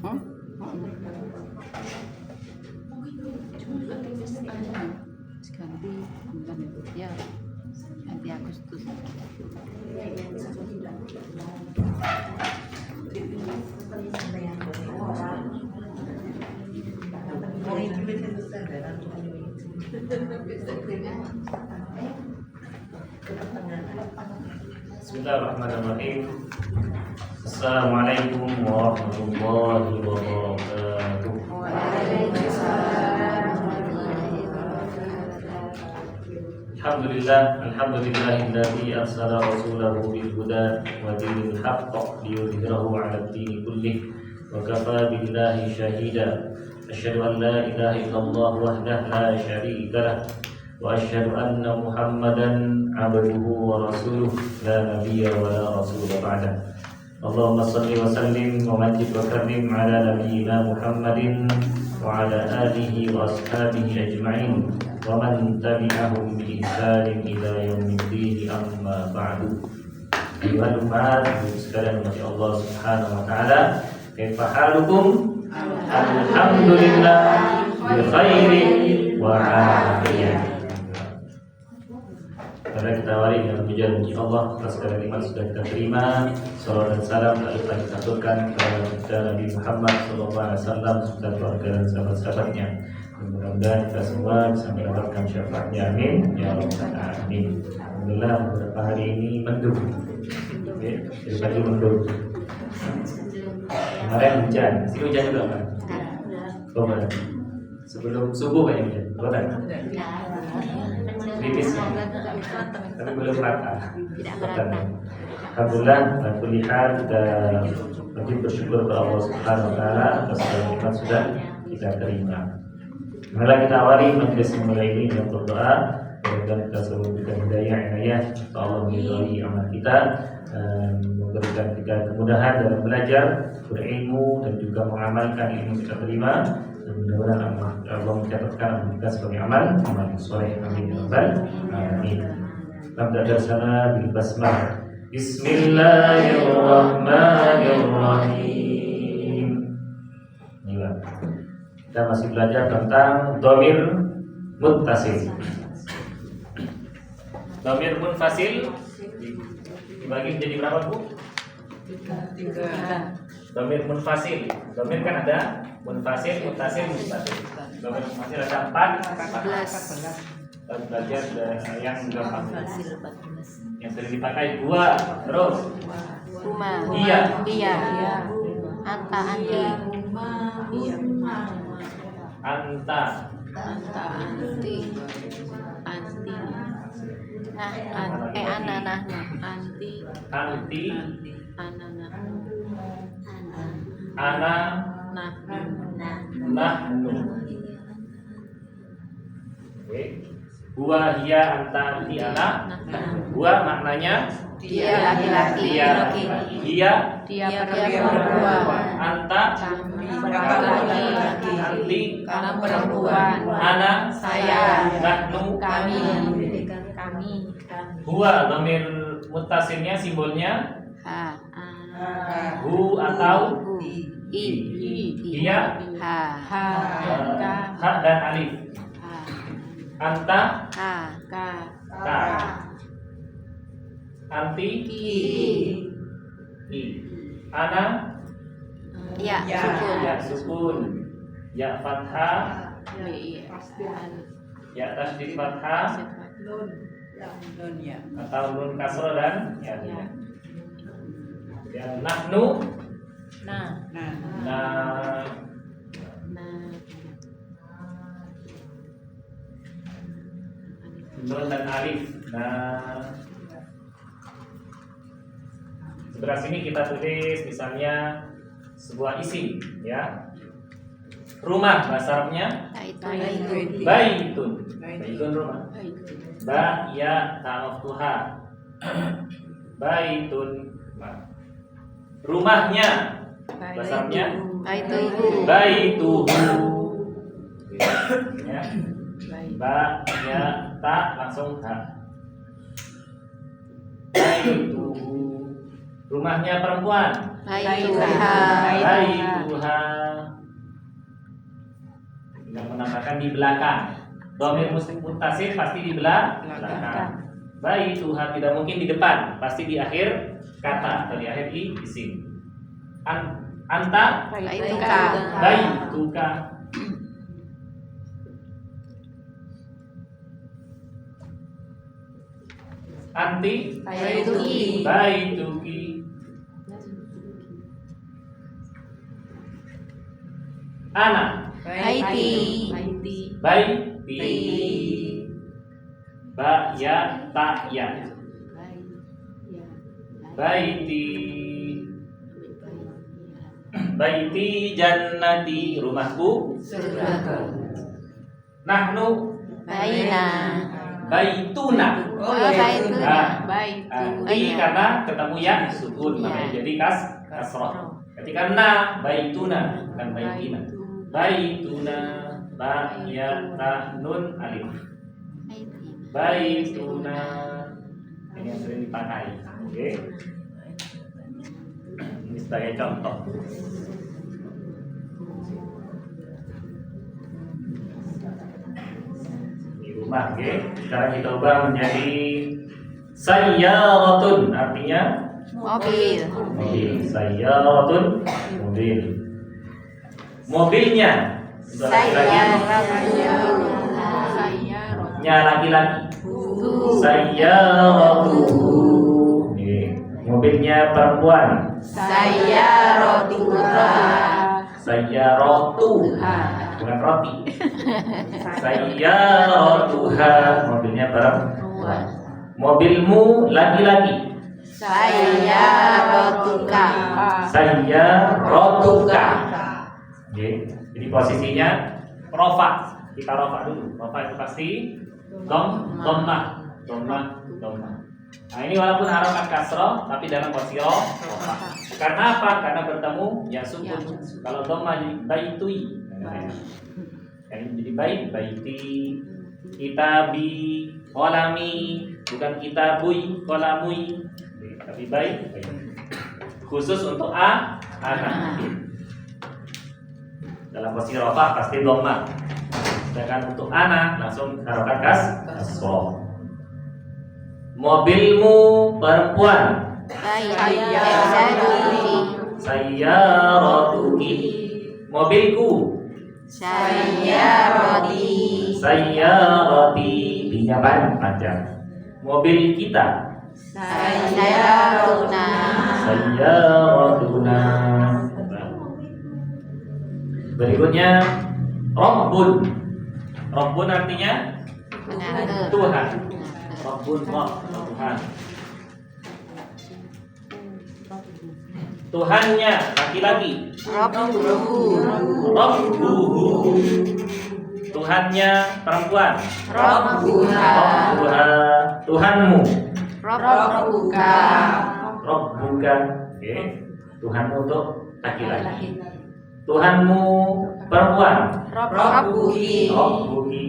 Hmm? Ganti ya, ganti Agustus. Bismillahirrahmanirrahim. Assalamualaikum warahmatullahi wabarakatuh. Alhamdulillahilladzi arsala rasulahu bil huda wa dinil haqq liyudhhirahu 'ala ad-din kullih wa kafa billahi shahida. Asyhadu an la ilaha illallah wahdahu la syarika lah wa asyhadu anna Muhammadan 'abduhu wa rasuluh la nabiyya wa la rasula ba'da. Allahumma shalli wa sallim wa majid wa karrim 'ala nabiyyina Muhammadin wa 'ala alihi wa ashabihi ajma'in wa man tabi'ahum bi ihsanin ila yaumiddin, amma ba'du. Ayuhal umat sekalian masya Allah subhanahu wa ta'ala, kaifa halukum? Alhamdulillah bi khairin wa afiyah. Karena kita awali dengan pujian puji Allah atas segala nikmat sudah kita terima. Salawat dan salam telah kita aturkan kepada Nabi Muhammad SAW serta keluarga dan sahabat-sahabatnya. Mudah-mudahan kita semua bisa mendapatkan syafaatnya, amin ya rabbal alamin. Alhamdulillah beberapa hari ini mendung, dari pagi mendung. Kemarin hujan, sini hujan juga kan? Kemarin sebelum subuh kayaknya hujan, betul? Tipis, tapi belum rata. Alhamdulillah, kulihat kita wajib bersyukur kepada Allah Subhanahu Wa Taala atas segala nikmat sudah kita terima. Marilah kita awali majelis mulai ini dengan berdoa. Mudah-mudahan kita selalu diberikan hidayah, inayah, Allah meridhai amal kita, memberikan kita kemudahan dalam belajar, berilmu dan juga mengamalkan ilmu kita terima. Dan mudah-mudahan Allah mencatatkan kita sebagai amal yang soleh. Amin ya rabbal alamin. Nabda darsana bil basmalah. Bismillahirrahmanirrahim. Inilah. Kita masih belajar tentang dhamir muttasil. Dhamir munfasil dibagi menjadi berapa, Bu? 3. Dhamir munfasil. Dhamir kan ada munfasil, muttasil, muttasil. Dhamir munfasil ada 14. Kita belajar yang gampang. Yang sering dipakai dua, terus Rumah. Iya. Anta, anti. Anta, Anti. Nah, anti. anti, Anana. ana, nahnu. Oke. Huwa, hiya, anta, anti, ana. Huwa maknanya Dia laki-laki. hiya, Dia perempuan. anta, Laki-laki. anti, Kamu perempuan. ana, Saya. nahnu. Kami. Huwa dhamir muttasilnya simbolnya Ha. hu atau I. Iya. Ha. ha dan alif. Anta, Ha. ta. Anti, i. Ana, Ya. Sukun. ya sukun. Ya fathah, ya tasdid fathah, atau nun kasroh dan ya. Yang nahnu, nah, nun dan alif. Nah, sebelah sini kita tulis misalnya sebuah isim, ya. Rumah bahasa Arabnya baitun. Baitun rumah. Ba ya ta maftuha. Baitun. Rumahnya bahasa Arabnya baituhu. Ya. Ba ya ta langsung ha. Baituhu. Rumahnya perempuan. Baituha. Baituha. Tidak menambahkan di belakang. Dhamir muttasil pasti di belakang. Baituha tidak mungkin di depan, pasti di akhir kata atau di akhir isim. Anta Baituka. baituka. Anti Baituki. baituki. Ana Baiti. baiti. Ba ya ta ya. Baiti. Baiti jannati, rumahku. Nahnu Baina. baituna. Baituna. Anti karena ketemu ya sukun makanya jadi kasroh. Ketika na baituna bukan baitina. Baituna ba ya ta nun alif. Baituna ini yang sering dipakai. Oke. Ini sebagai contoh. Di rumah, oke. Sekarang kita ubah menjadi sayyaratun, artinya Mobil. mobil. Sayyaratun, mobil. Mobilnya nya laki-laki. Sayyaratuhu. Oke. Mobilnya perempuan. Sayyaratuha. Sayyaratuha, bukan roti. Sayyaratuha, mobilnya perempuan. Mobilmu laki-laki. Sayyaratuka. Sayyaratuka. Oke. Jadi posisinya rofa. Kita rofa dulu. Rofa itu pasti dhammah. Nah ini walaupun harokat kasroh tapi dalam posisi rofa. Karena apa? Karena bertemu ya sukun. Kalau dhammah jadi baitui. Jadi baiti, kitabi, kolami, bukan kitabui, kolamui, tapi baik. Khusus untuk anak. Dalam posisi rofa pasti dhammah. Sedangkan untuk anak langsung harokat kasroh. Mobilmu perempuan. Sayyaratuki. Mobilku. Sayyarati. Binya panjang. Mobil kita. Sayyaruna. Sayyaratuna. Berikutnya Rabbun. Rabbun artinya Tuhan. Rabbun Tuhan. Tuhannya laki-laki. Rabbuhu. Rabbuhu. Tuhannya perempuan. Rabbuha. Rabbuha. Tuhanmu. Rabbuka. Rabbuka. Oke. Tuhanmu untuk laki-laki. Tuhanmu perempuan. Rabbuhi. Rabbuki.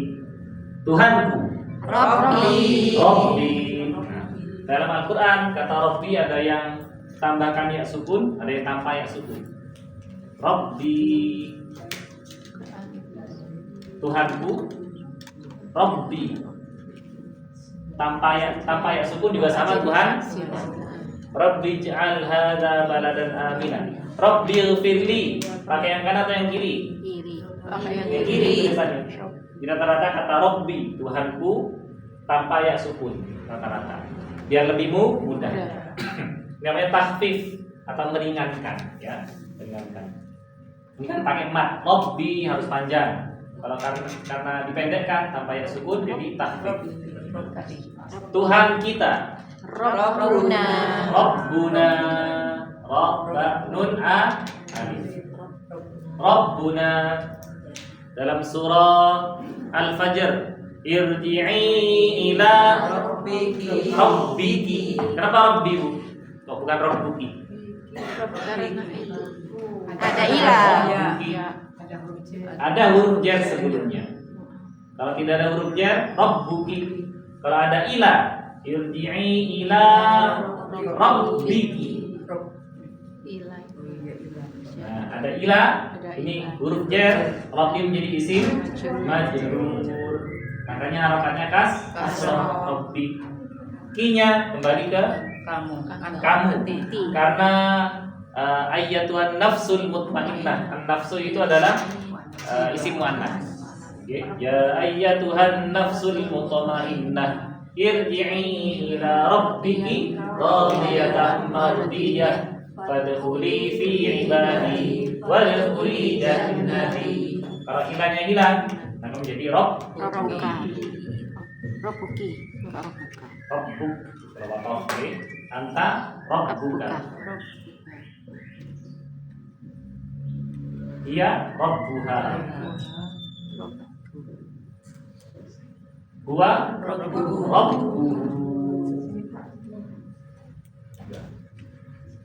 Tuhanku. Rabbi. Rabbi. Nah, dalam Al-Quran kata Rabbi ada yang tambahkan ya sukun, ada yang tanpa ya sukun. Rabbi. Tuhanku. Rabbi. Tanpa ya sukun juga sama Tuhan. Rabbi ij'al hadza baladan amina. Rabbi ighfirli. Pakai yang kanan atau yang kiri? Yang kiri tulisannya. Di rata-rata kata Rabbi, Tuhanku, tanpa ya sukun rata-rata. Biar lebih mudah. Namanya takhfif atau meringankan, ya, meringankan. Ini kan pakai mat. Rabbi harus panjang. Kalau karena dipendekkan tanpa ya sukun jadi takhfif. Tuhan kita. Rabbuna. Rabbuna. Rabba nun alif. Rabbuna. Dalam surah Al-Fajr, irji'i ila rabbiki. Kenapa rabbi, Bu? Kok bukan rabbuki? Ada ilah. Ada huruf jar sebelumnya. Kalau tidak ada huruf jar, rabbuki. Kalau ada ilah, irji'i ila rabbiki. Ilai. Nah, ada ila, ini huruf jar, robbim menjadi isim majrur. Makanya harokatnya kasroh robbi. Kinya kembali ke kamu. Karena ayyatuhan nafsul mutmainnah. An-nafsu itu adalah isim muannats. Ya ayyatuhan nafsul mutmainnah, irji'i ila rabbiki radiyatan mardiyah, fadkhuli fi ibadi wadkhuli jannati. Kalau ilahnya hilang, maka menjadi Robbuki. Rabbuk. Kalau anta rabbuka. Dia rabbuha. Huwa rabbuhu.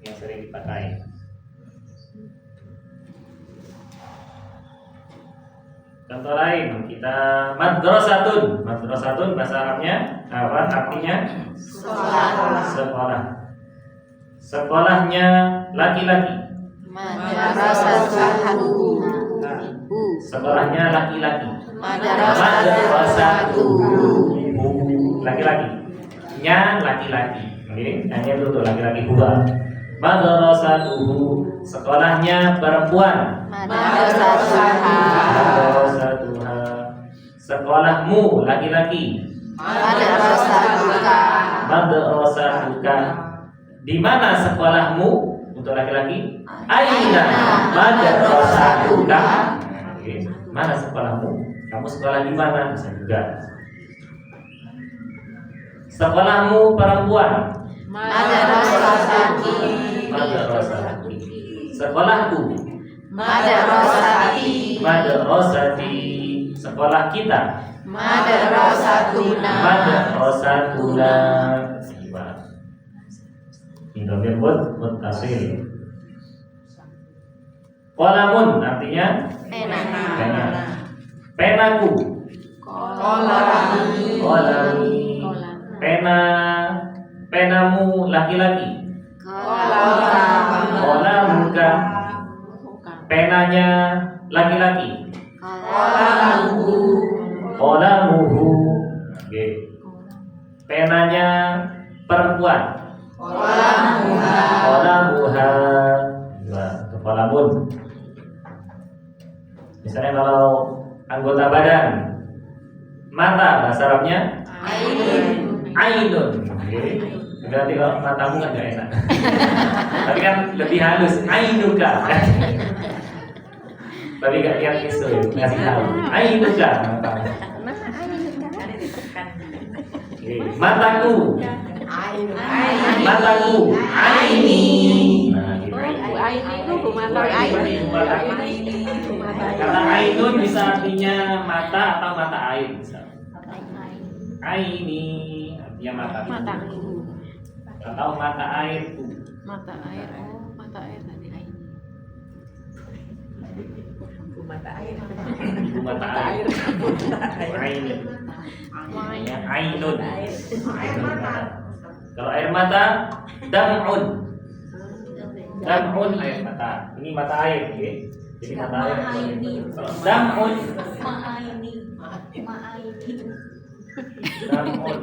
Yang sering dipakai. Contoh lain, kita madrasatun. Madrasatun bahasa Arabnya apa? Artinya sekolah. Sekolahnya laki-laki. Madrasatuhu. Sekolahnya laki-laki. Madrasatuhu. Laki-laki. Nya laki-laki. Oke, hanya itu laki-laki huwa. Madrasatuhu. Sekolahnya perempuan. Madrasatuha. Madrasatuha. Sekolahmu laki-laki. Madrasatuka. Madrasatuka. Di mana sekolahmu untuk laki-laki? Aina madrasatuka. Oke, mana sekolahmu? Kamu sekolah di mana? Bisa juga. Sekolahmu perempuan. Madrasatuki. Madrasatuki. Sekolahku. Madrasati. Madrasati. Sekolah kita. Madrasatuna. Madrasatuna. Ini dhamir muttasil. Qalamun artinya Pena. Penaku. Qalami. Qalami. Penamu laki-laki. Qalamuka. Penanya laki-laki. Qalamuhu. Oke. Penanya perempuan. Qalamuha. Qalamun. Misalnya kalau anggota badan, mata bahasa Arabnya ainun. Oke. Berarti kalau matamu kan gak enak. Tapi kan lebih halus. Ainuka. Tapi gak lihat itu ya, ngasih tahu. Ainuka. Oke. Mataku. Mataku. Aini. Nah, gitu. Kata ainun bisa artinya mata atau mata air. Aini artinya mata. Atau mata airku. Mata air tadi air. Mata air. Mata air. Aini. Ya, ainun. Kalau air mata, dam'un. Dam'un air mata. Ini mata air, oke? Jadi mata air. Kalau dam'un, dam'un.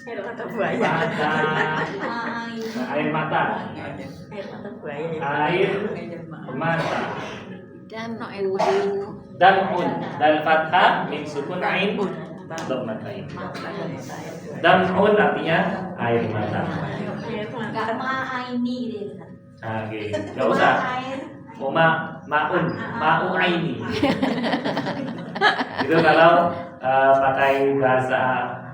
Air mata buaya. Air mata. Air mata buaya. Air mata. Dam'un. Dam'un. Dal fathah min sukun ain dhammatain. Dam'un artinya air mata. Enggak ma'aini deh. Oke, enggak usah. Ma'u aini. Itu kalau pakai bahasa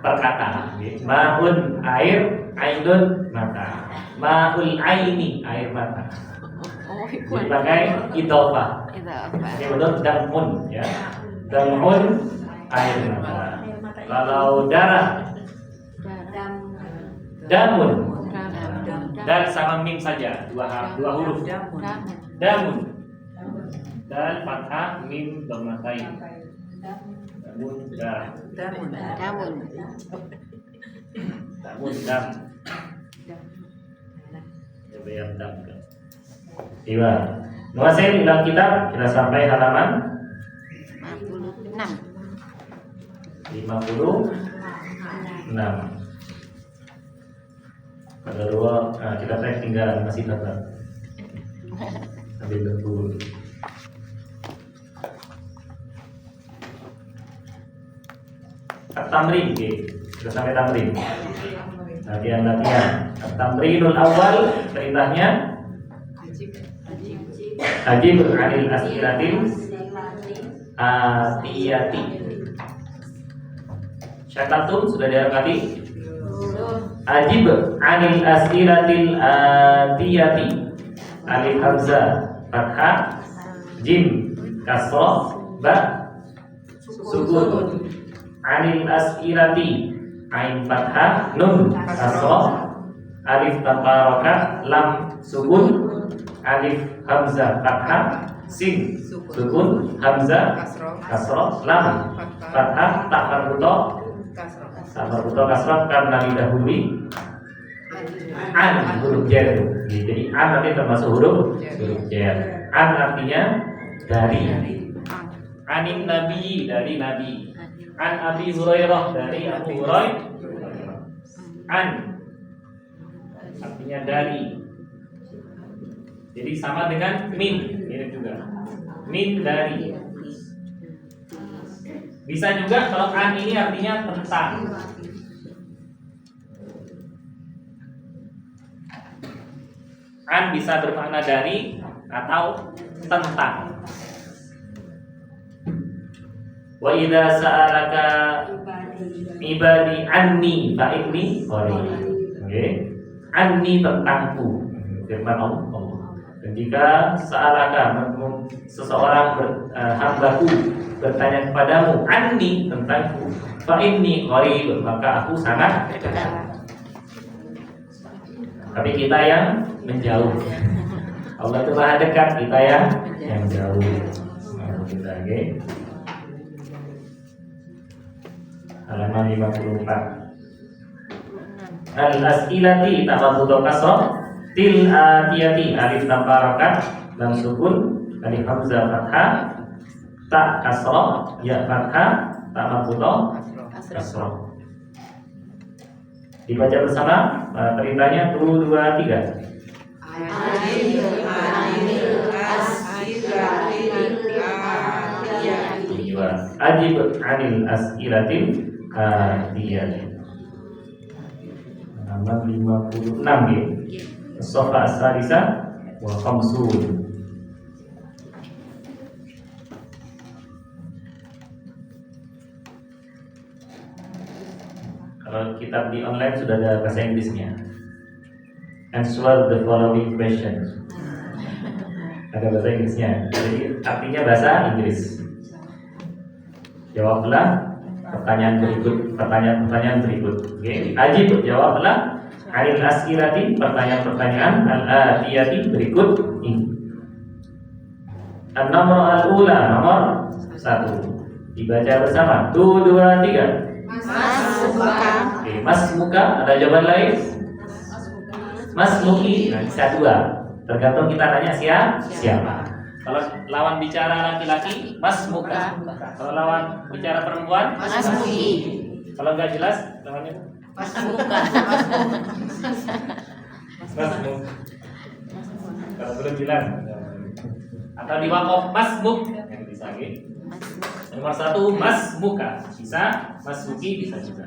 perkata. Ma'un air, ainun mata. Ma'ul aini air mata. Jadi pakai idhofah. Ini betul dam'un ya. Dam'un air mata. Kalau darah damun. Dan sama mim saja, dua huruf. Damun. Dan fathah mim dhammatain. Damun darah. Damun. Damun dam. Yardamka. Iya. Menguasai dalam kitab kita sampai halaman 56. Ada dua, kita tinggal masih dapat. Sambil tunggu. Tamrin, sudah sampai tamrin. Latihan. Tamrinul awal perintahnya ajib anil asiratil atiyati. Syakatum sudah didapati. Ajib anil asiratil atiyati. Alif hamzah fathah, jim kasroh, ba sukun. Anil asirati ain fathah, nun kasroh, alif tanpa harokat, lam sukun, alif hamzah fathah, sin sukun, hamzah kasroh, lam fathah, tak marbutoh kasroh karena didahului an huruf jar. Jadi an nanti termasuk huruf jar. An artinya dari. Anin nabi, dari nabi. An Abi Hurairah, dari Abu Hurairah. An artinya dari. Jadi sama dengan min, mirip juga. Min, dari. Bisa juga kalau an ini artinya tentang. An bisa bermakna dari atau tentang. Wa idza sa'alaka ibadi anni fa inni qarib. Oke. Anni tentangku. Firman Allah. Dan jika sa'alaka seseorang hambaku bertanya kepadamu anni tentangku, fa inni qarib, maka aku sangat dekat. Tapi kita yang menjauh. Allah itu maha dekat, kita yang jauh. Kita halaman 54. Al-as'ilati ta'wadhu kasroh, til atiyati alif tanpa harokat, lam sukun, alif hamzah fathah, ta kasroh, ya fathah, ta marbutoh kasroh. Dibaca bersama perintahnya 1, 2, 3. Ajib anil as'ilatil atiyati. Halaman 56 ya. As-safa as-salisa wa khamsun. Kalau kitab di online sudah ada bahasa Inggrisnya. Answer the following questions. Ada bahasa Inggrisnya. Jadi artinya bahasa Inggris. Jawablah pertanyaan berikut. Oke. Ajib, jawablah anil as'ilati, pertanyaan-pertanyaan al-atiyati berikut ini. An-nomor al-ula, nomor 1. Dibaca bersama. 1, 2, 3. Oke, mas muka, ada jawaban lain? Mas muki, nah, bisa 2. Tergantung kita nanya siapa. Kalau lawan bicara laki-laki, mas muka. Kalau lawan bicara perempuan, Mas Muki. Kalau nggak jelas, lawannya Mas Muka. mas muk. Kalau belum jelas, atau di wakaf mas muk, yang bisa gitu. Nomor 1 mas muka, bisa. Mas muki bisa juga.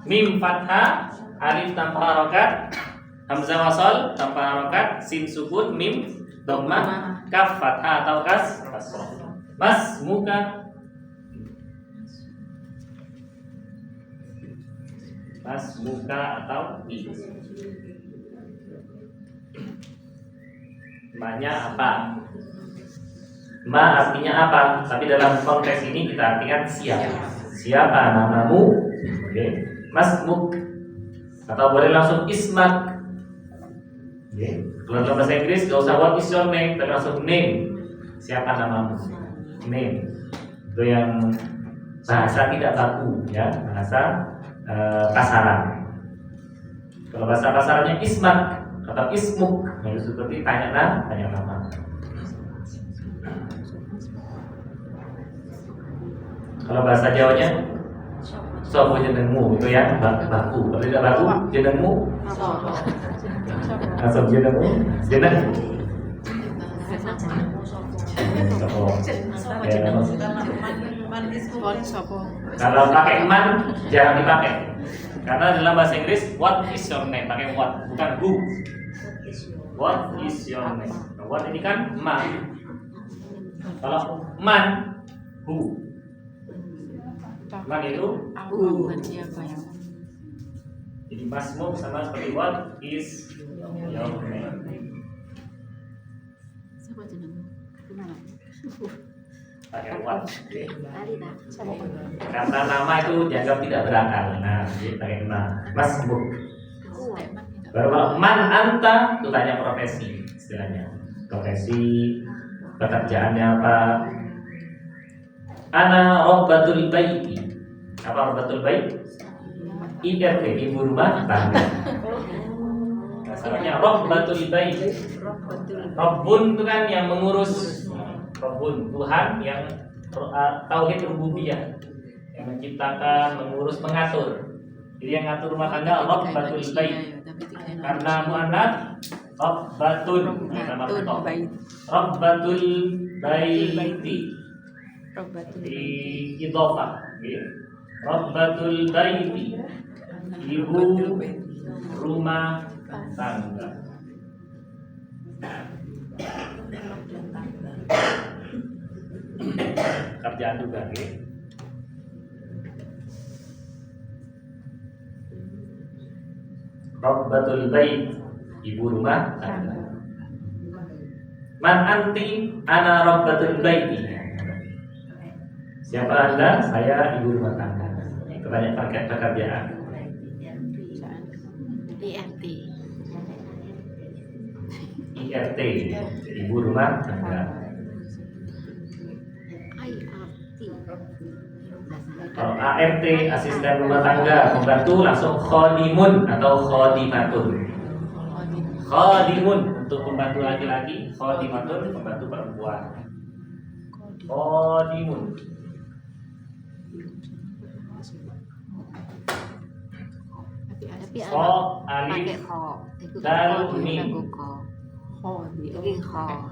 Mim fathah, alif tanpa harokat, hamzah wasol tanpa harokat, sin sukun, mim dhammah, kaf fathah atau kasroh. Mas muka. Mas muka atau i. Ma-nya apa? Ma artinya apa? Tapi dalam konteks ini kita artikan siapa. Siapa namamu? Oke. Masmuk. Atau boleh langsung ismak. Oke. Kalau dalam bahasa Inggris gak usah what is your name, tapi langsung name. Siapa namamu? Name. Itu yang bahasa tidak baku, ya, bahasa pasaran. Kalau bahasa pasarannya ismak, atau ismuk, nah, itu seperti tanya nama. Kalau bahasa Jawanya sopo jenengmu, itu yang baku. Kalau tidak baku, jenengmu langsung jenengmu sopo. Ya, kalau pakai man jangan dipakai, karena dalam bahasa Inggris what is your name pakai what, bukan who. What is your name? Nah, what ini kan man. Kalau man, who. Man itu Siapa ya? jadi masmu sama seperti what is your name. Siapa jenengmu? Pakai what. Ali tak? Karena nama itu dianggap tidak berakal. Nah, jadi pakai masmu. Baru kalau man anta itu tanya profesi istilahnya. Profesi, pekerjaannya apa? Ana rabbatul baiti. Apa rabbatul bait? IRT, ibu rumah tangga. Masalahnya rabbatul bait. Rabbun itu kan yang mengurus. Rabbun, Tuhan yang tauhid rububiyah, yang menciptakan, mengurus, mengatur. Jadi yang ngatur rumah tangga rabbatul bait. Karena muannats rabbatun, nama betul. Rabbatul baiti. Di idhofah, rabbatul baiti, ibu rumah tangga. Kerjaan juga, rabbatul bait, ibu rumah tangga. Man anti, ana rabbatul baiti. Siapa Anda? Saya ibu rumah tangga. Itu banyak paket pekerjaan. IRT, ibu rumah tangga. Kalau ART, asisten rumah tangga, pembantu, langsung khodimun atau khodimatun. Khodimun untuk pembantu laki-laki, khodimatun pembantu perempuan. Khodimun. Tapi Kho, alif, dal, mim.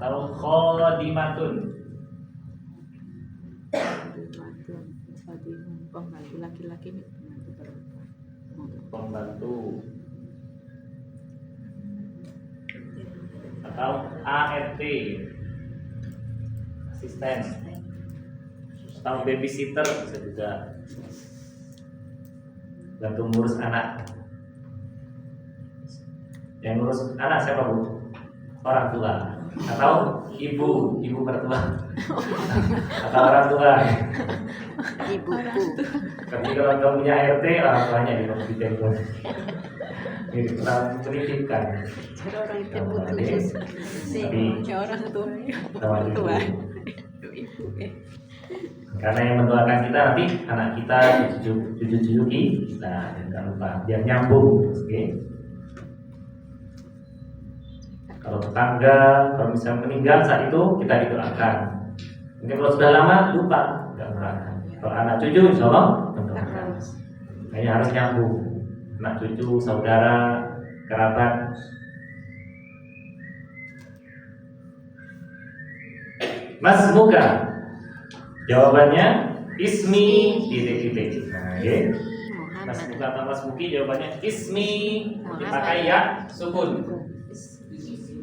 Kalau khodimatun, Pembantu laki-laki ini pembantu perempuan. pembantu. Atau ART, asisten. Atau babysitter bisa juga. Bantu ngurus anak. Yang ngurus anak siapa, Bu? Orang tua atau ibu mertua atau orang tua. Ibuku. Tapi kalau kamu punya RT, orang tuanya di telepon. Ini kurang pendidikan. Tapi orang tua. sama ibu. Karena yang mendoakan kita nanti anak kita, cucu kita, jangan lupa biar nyambung, oke? Kalau tetangga, kalau misalnya meninggal saat itu kita didoakan. Mungkin kalau sudah lama lupa, tidak mendoakan. Kalau anak cucu, insya Allah mendoakan. Kayaknya harus nyambung. Anak cucu, saudara, kerabat. Mas Muka, jawabannya ismi titik. Nah, oke. Mas Muka atau Mas Muki jawabannya ismi dipakai ya sukun.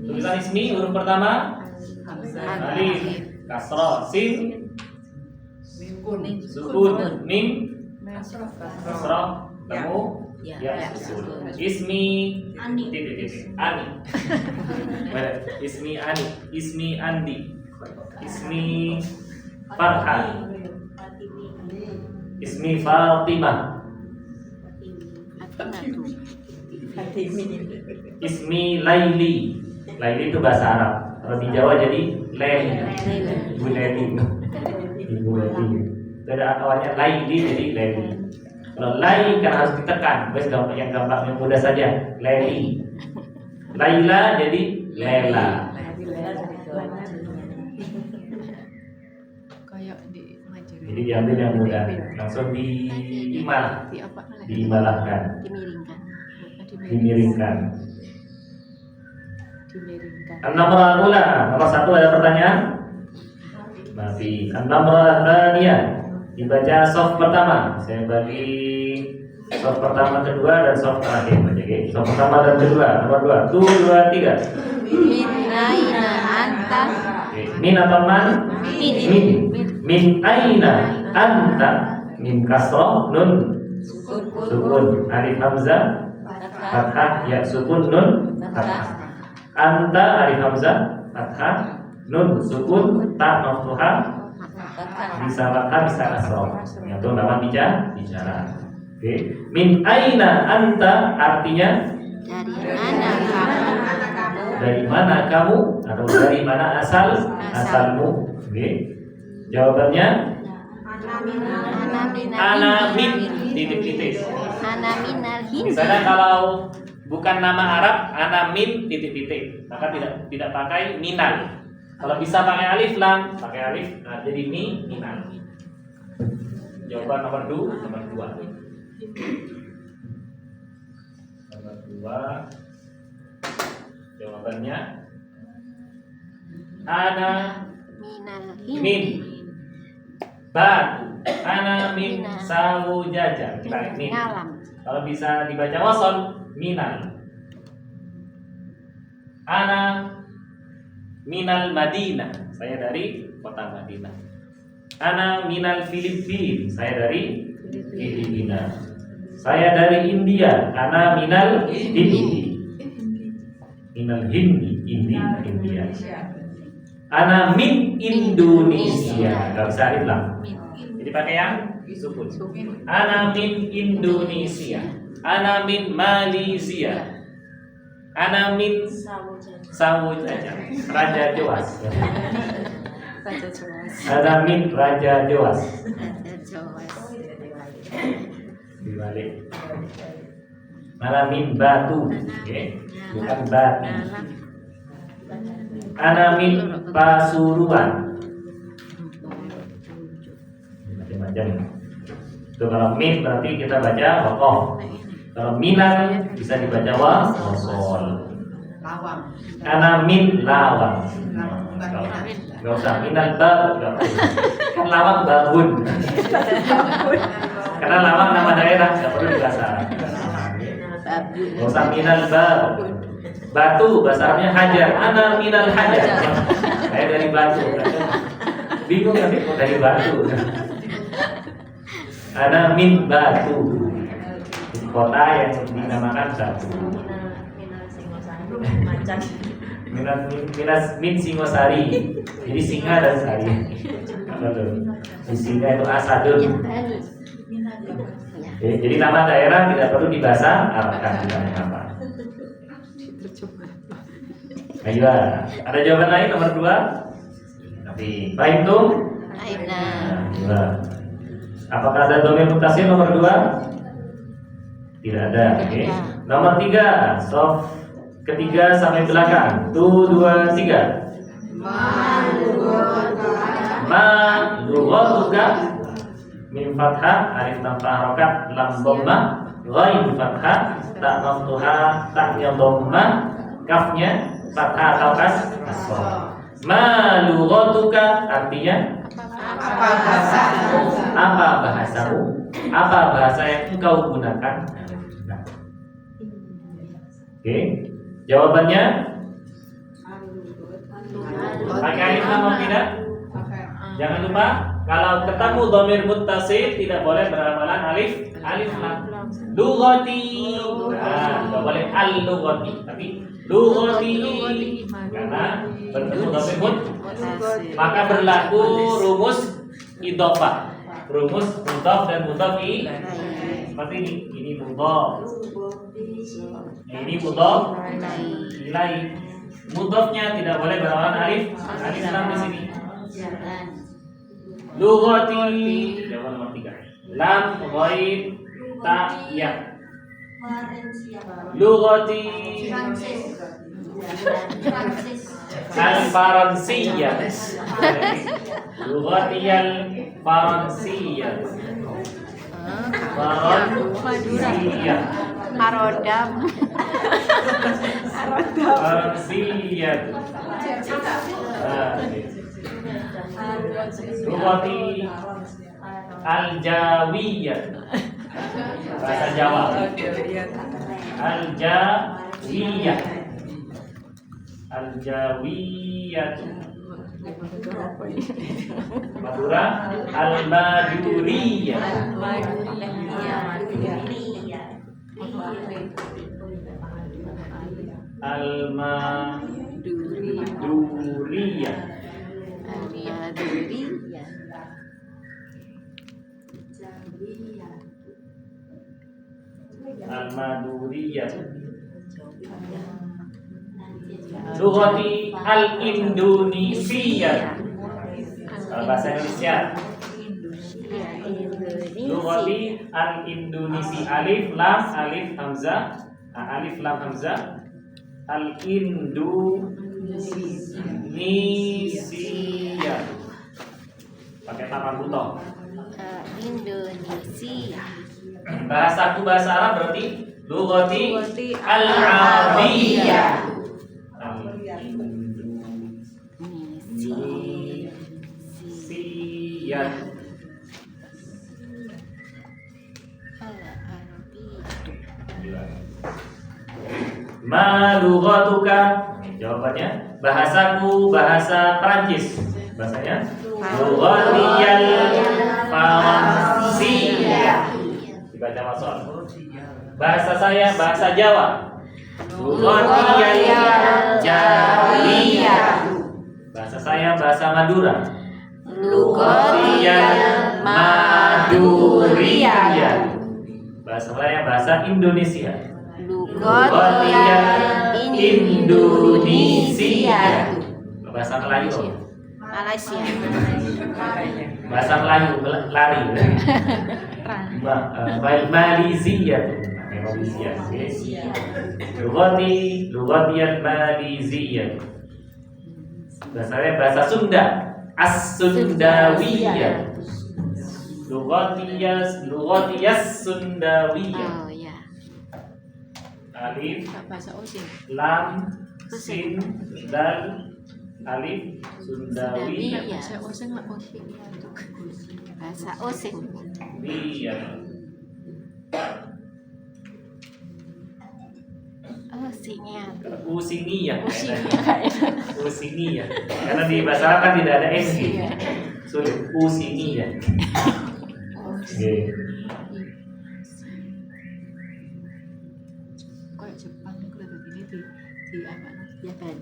Tulisan ismi huruf pertama alif, kasroh, sin, sukun, mim, kasroh, temu, ya, sukun. Ismi titik. Ani. Ismi Ani, ismi Andi, ismi Farhan, ismi Fatimah, ismi Laili. Laili itu bahasa Arab. Kalau di Jawa jadi Leli. Ibu Leli. Ibu Leli. Ada awalnya Laili jadi Leli. Kalau Lai kan harus ditekan. Yang gampang yang mudah saja Leli. Laila jadi Lela. Kayak di ngajarin. Jadi diambil yang mudah, langsung diimal, Di apa? diimalahkan, Dimiringkan. dimiringkan. Dimiringkan. An-namrah al-ula, nomor 1 ada pertanyaan? Masih. An-namrah al-thaniyah, dibaca soft pertama. Saya bagi soft pertama, kedua dan soft terakhir. Oke, soft pertama dan kedua. Nomor 2, 2, 3. Min aina anta? Oke. Min atau man? Min. Min aina anta? Min kasroh, nun sukun, alif hamzah fathah, ya sukun, nun fathah. Anta alif hamzah fathah, nun sukun, ta maftuhah, bisa fathah bisa kasroh. Itu nama bicara. Oke. Min aina anta artinya Dari mana kamu? dari mana kamu atau dari mana asalmu. Oke. Jawabannya ana min titik-titik. Ana minal hindi. Misalnya kalau bukan nama Arab, ana min titik-titik, maka tidak pakai minal. Kalau bisa pakai alif lam, pakai alif, nah jadi minal. Jawaban nomor 2. Nomor 2. Jawabannya ana Minal min hindi. batu, ana min sawu jaja. Kita min. Ngalam. Kalau bisa dibaca wasol, minal. Ana minal Madinah, saya dari kota Madinah. Ana minal Filipina, saya dari Filipina. Saya dari India, ana minal Hindi. Minal Hindi, India. Ana min Indonesia, nggak bisa alif lam. Jadi pakai yang sukun. Ana min Indonesia. Ana min Malaysia. Ana min Sawojaja, Raja Joas. Raja Joas. Ana min Raja Joas. Ada Jawa. Dibalik. Ana min Batu, oke? Bukan Batu. Ana min Pasuruan. Macam-macam. Itu kalau min berarti kita baca wakoh. Kalau minal bisa dibaca wasol. Ana min Lawang. Gak usah minal bab. Kan Lawang babun. Karena Lawang nama daerah, gak perlu dibahasa Arab. Gak usah minal bab. Batu bahasa Arabnya hajar. Ana minal hajar. Saya dari batu. Bingung nanti kok dari batu. Ana min batu. Kota yang dinamakan Batu. Min Singosari. Jadi singa dan sari. Apa tuh? Di singa itu asadun. Jadi nama daerah tidak perlu dibahasa Arabkan namanya apa. Ayo, ada jawaban lain nomor 2? Tapi baik tuh. Aina. Apakah ada domir mutasir nomor 2? Tidak ada. Oke. Nomor 3, soft ketiga sampai belakang. 1, 2, 3. Ma lughatuka min fathah alif tanpa harokat lam dhamma ghain fathah ta maftuha ta'nya dhamma kafnya fathah atau kasrah. Ma lughatuka artinya apa bahasamu? Apa bahasa yang engkau gunakan? Nah. Oke. Jawabannya pakai alif lam atau tidak? Jangan lupa kalau ketemu dhamir muttasil tidak boleh beramalan alif lam. Lughati. Nah, tidak boleh al-lughati, tapi lughati. Karena bertemu dhamir muttasil. Maka berlaku rumus idhofah. Rumus mudhaf dan mudhaf seperti ini. Ini mudhaf. Ini mudhaf ilaih. Mudhafnya tidak boleh berlawan alif lam di sini. Lughati. Jawaban nomor 3. Lam ghain ta ya. Lughati Al-Faransiyah. Lughatiyal Faransiyah. Faransiyah. Arodam. Faransiyah. Lughati Al-Jawiyah. Bahasa Jawa. Al-Jawiyah. Al-Jawiyah. Madura Al-Maduriyah. Al-Maduriyah. Al-Maduriyah. Lughati Al-Indonesiyah. Bahasa Indonesia. Lughati Al-Indonesia. Alif lam hamzah. Alif lam hamzah. Al-Indonesia. Pakai taman buto. Indonesia. Bahasaku bahasa Arab berarti lughati Al-Arabiyah. Al-Indonesia. Ma lughatuka? Jawabannya bahasaku bahasa Perancis. Bahasanya lughatiyal Faransiyah. Dibaca masuk. Bahasa saya bahasa Jawa. Lughatiyal Jawiyah. Bahasa saya bahasa Madura. Lughatiyal Maduriyah. Bahasa saya bahasa Indonesia. Lughatiyal Indonesia. Bahasa Melayu. Malaysia. Bahasa Melayu lari. Malaysia. Lughatiyal Malaysia. Bahasa bahasa Sunda. As-Sundawiyah. Lughatiyas Sundawiyah. Oh ya. Alif Bahasa Osing. lam sin dal alif Sundawiyah. Bahasa Osing lah Osing. Bahasa Osing. Iya. Osingnya. Usiniyah. Karena di bahasa Arab kan tidak ada s gitu. Sulit. Usiniyah. Oke. Kayak Jepang itu lebih ini di apa? Japan.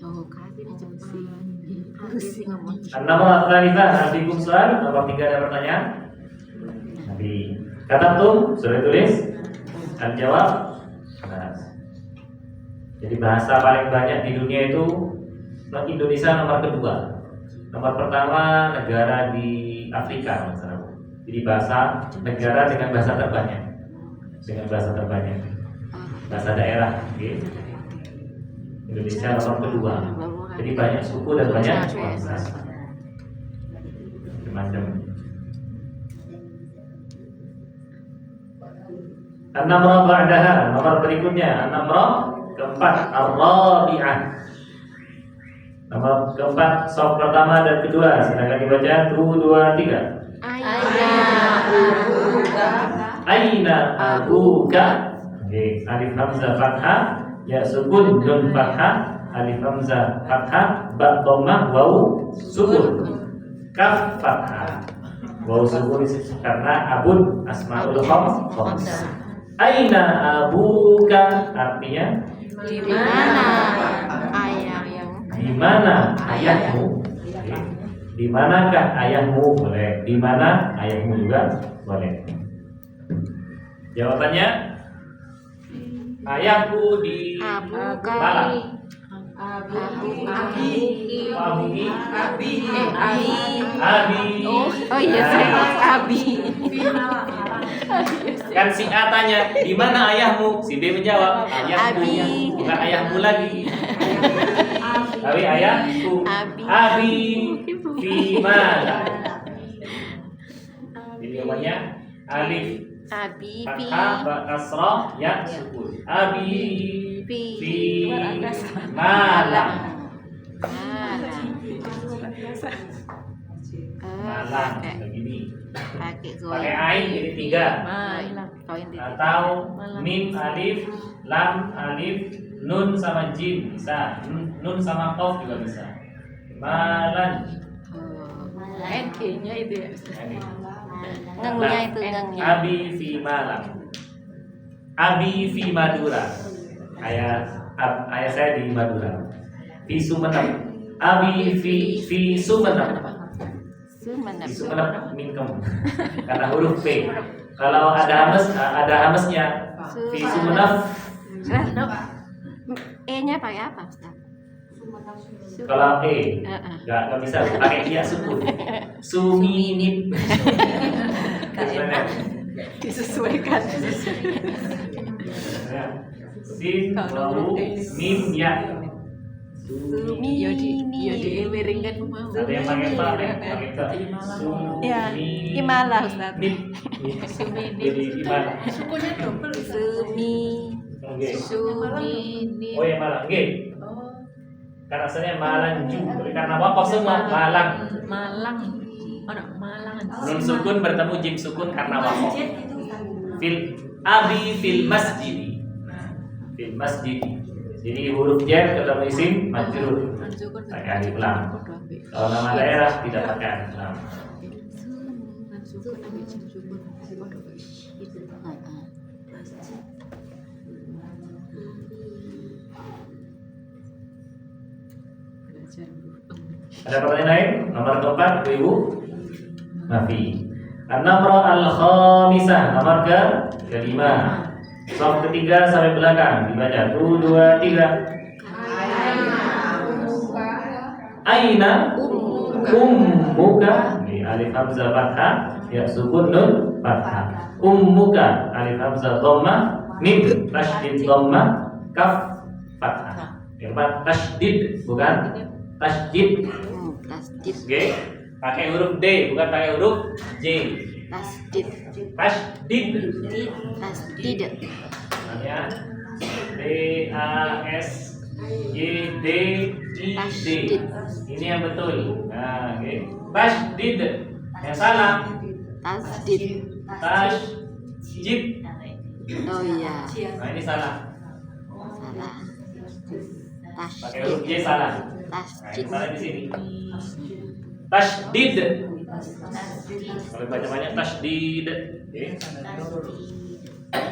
Oh, kasih di Jepang. Pusing ngomong. An-Naml Al-Thalithah, Nabikum soal, nomor 3 ada pertanyaan? Nabi. Kata tuh, sudah tulis? Dan jawab? Nah. Jadi bahasa paling banyak di dunia itu Indonesia nomor kedua. Nomor pertama negara di Afrika, misalnya. Jadi bahasa negara dengan bahasa terbanyak. Dengan bahasa terbanyak. Bahasa daerah, okay. Indonesia nomor kedua. Jadi banyak suku dan banyak bangsa. Macam. An-Namrah ba'daha, nomor berikutnya An-Namrah keempat, Ar-Rabi'ah. Nomor keempat, soft pertama dan kedua, silakan dibaca 1, 2, 3. Aina abuka. Oke, alif hamzah fathah, ya sukun nun fathah, alif hamzah fathah, ba dhammah, waw sukun, kaf fathah, waw sukun karena abun asmaul khamsah. Aina abuka artinya Di mana ayahmu? di mana ayahmu? Oke. Di manakah ayahmu? Boleh. Di mana ayahmu juga boleh. Jawabannya ayahku di Abuka. Malang. Abi. Oh iya, saya Abi. Kan si A tanya, di mana ayahmu? Si B menjawab, ayahku. Abi. Bukan ayahmu lagi. Tapi ayahku. Abi. Abi fi mana? Jadi jawabannya alif Abi fi fathah ba kasrah ya sukun. Abi fi malam. Malang. Malang Pakai begini. pakai Pakai ain jadi 3. Malang. Koin titik. Atau mim alif, lam alif, nun sama jim bisa. Nun sama qaf juga bisa. Malan. NG-nya itu ya Ustaz. Ini. Ngengnya itu ngengnya. Abi fi Malang. Abi fi Madura. Ayah saya di Madura. Fi Sumenep. Abi fi Sumenep. Sumenep. Di Sumenep mingkem. Karena huruf P. Kalau ada hamesnya fi Sumenep. E-nya pakai apa, Ustaz? Kalau E nggak bisa pakai dia sukun. Suminip. Disesuaikan. Sin wawu mim ya. Yo di miring kan mau. Ada yang pakai apa? Pakai ke. Ya, Imala Ustaz. Jadi Imala. Sukunya double. Sumi. Oke. Sumi. Oh ya Malang. Oke. Karena asalnya Malang juga. Karena wakaf semua Malang. Malang. Ono Malang. Nun sukun bertemu jim sukun karena wakaf. Fil masjid. Fil masjid. Jadi huruf jar ketemu isim majrur. Pakai alif lam. Kalau nama daerah tidak pakai alif lam. Ada pertanyaan lain? Nomor keempat, Ibu Nafi. An-namra al-khamisah, nomor kelima. Soal ketiga sampai belakang dibaca 1, 2, 3. Aina ummuka. Ini alif hamzah fathah, ya sukun nun fathah. Ummuka alif hamzah dhamma, mim tasydid dhamma, kaf fathah. Yang keempat tasydid bukan tasydid. Tasdid. Oke, pakai huruf D bukan pakai huruf J. Tasdid. Tasydid. Tasdid. Namanya D A S Y D I D. Tasydid. Ini yang betul. Nah, oke. Tasydid. Yang salah. Tasdid. Tasydid. Oh iya. Nah, ini salah. Salah. Pakai huruf Tasdid. J salah. Nah, Tasdid. yang salah di sini. Tasydid. Kalau baca banyak tasydid. Oke.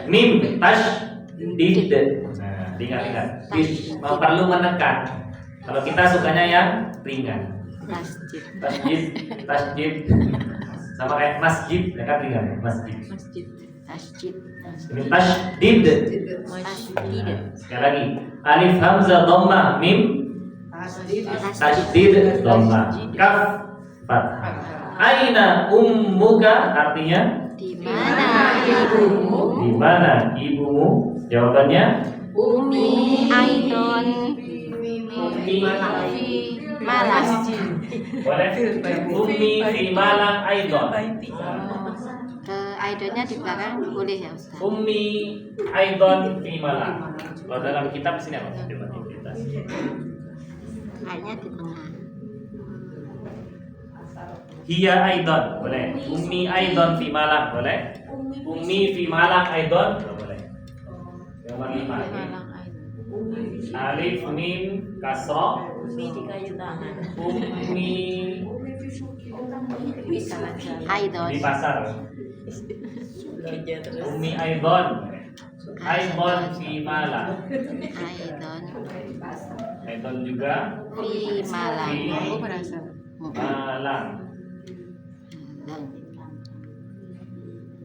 Mim tasydid. Nah, ingat-ingat. Mau perlu menekan. Kalau kita sukanya yang ringan. Tasdid. Tasjid. Sama kayak masjid, ya kan ringan. Masjid. Masjid. Tasdid. Ini tasydid. Tasdid. Sekali lagi. Alif hamzah dhamma mim tasydid dhamma kaf fathah. Aina ummuka artinya Di mana ibumu? di mana ibumu? Jawabannya Umi Aidon. Ummi Malang. boleh. Ummi fi Malang Aidon. Ke Aidonnya di belakang boleh ya Ustaz? Ummi Aidon fi Malang. Kalau dalam kitab sini apa? Coba kita. Kayaknya di tengah. Hiya Aidon boleh. Ummi Aidon fi Malang boleh. Ummi fi Malang Aidon boleh. Nomor 5. Alif mim kasrah. Umi di kayu tangan. Ummi Bisa lancar. Aidon. di pasar. Kerja terus. Ummi Aidon. Aidon fi Malang. Aidon. Aidon juga Di Malang. Fi Aku merasa. Malang.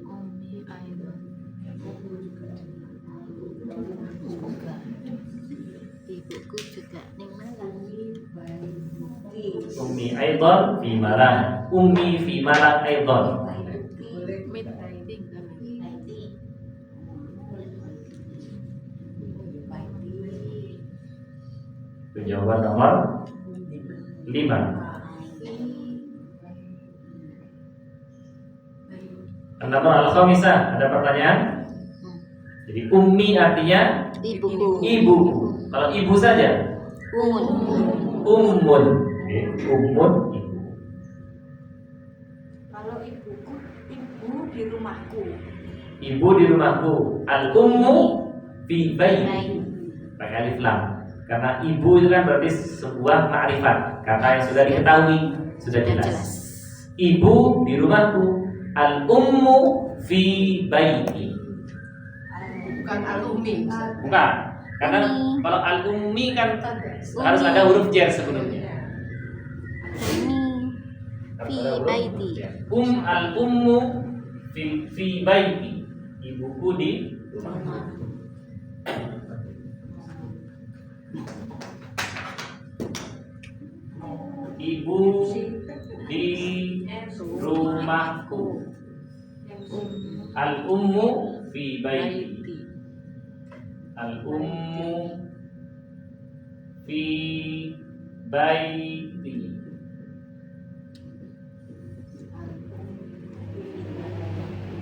Umi Aidon. Ibuku juga ning Malang. Ummi Aidon fi Malang. Ummi fi Malang Aidon. Mid tinggal. jawaban nomor 5. Nomor al-khamisah, ada pertanyaan? Jadi ummi artinya Ibuku. ibu. Kalau ibu saja Umun. ummun. Oke, ummun ibu. Kalau ibuku, ibu di rumahku. Ibu di rumahku. Al-ummu fi baiti. Pakai alif lam. Karena ibu itu kan berarti sebuah ma'rifat, kata yang sudah diketahui, sudah jelas. Ibu di rumahku. Al-ummu fi baiti. Bukan alumni. Bukan. Karena kalau al-ummi kan harus ada huruf jar sebelumnya. Fi baiti. Al-ummu fi baiti. Ibuku di rumah. Ibu di rumahku. Al-ummu fi baiti. Al-ummu fi baiti.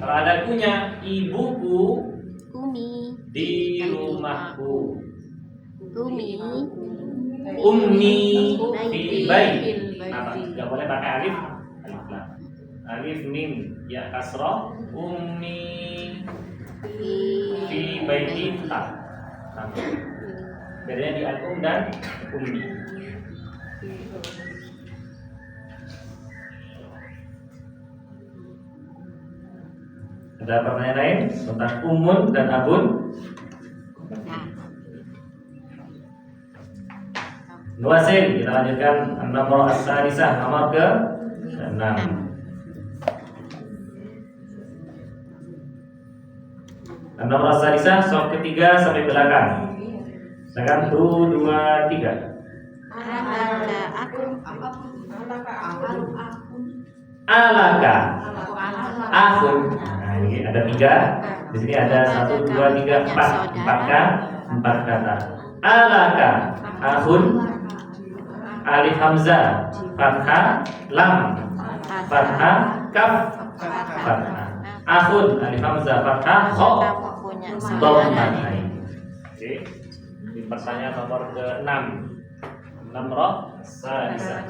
Kalau ada kunya, ibuku Umi. di rumahku. Umi. Ummi fi baiti. Baiti. Apa? Tidak boleh pakai alif. Alif lam. Alif mim ya kasroh. Ummi fi baiti ta. Bedanya di al-um dan ummi. Ada pertanyaan lain tentang umun dan abun? Nuasil, kita lanjutkan nomor as-sadisah, nomor ke 6. Nomor as-sadisah, soal ketiga sampai belakang. Silakan 1, 2, 3. Alaka akhun. Nah, ini ada 3. Di sini ada 1, 2, 3, 4. 4 kata. Alaka akhun. Alif hamzah, fathah, lam, fathah, kaf, fathah. Akhun, alif hamzah, fathah, kha, dhammah. Oke. Di pertanyaan nomor ke-6. Nomor sadisah.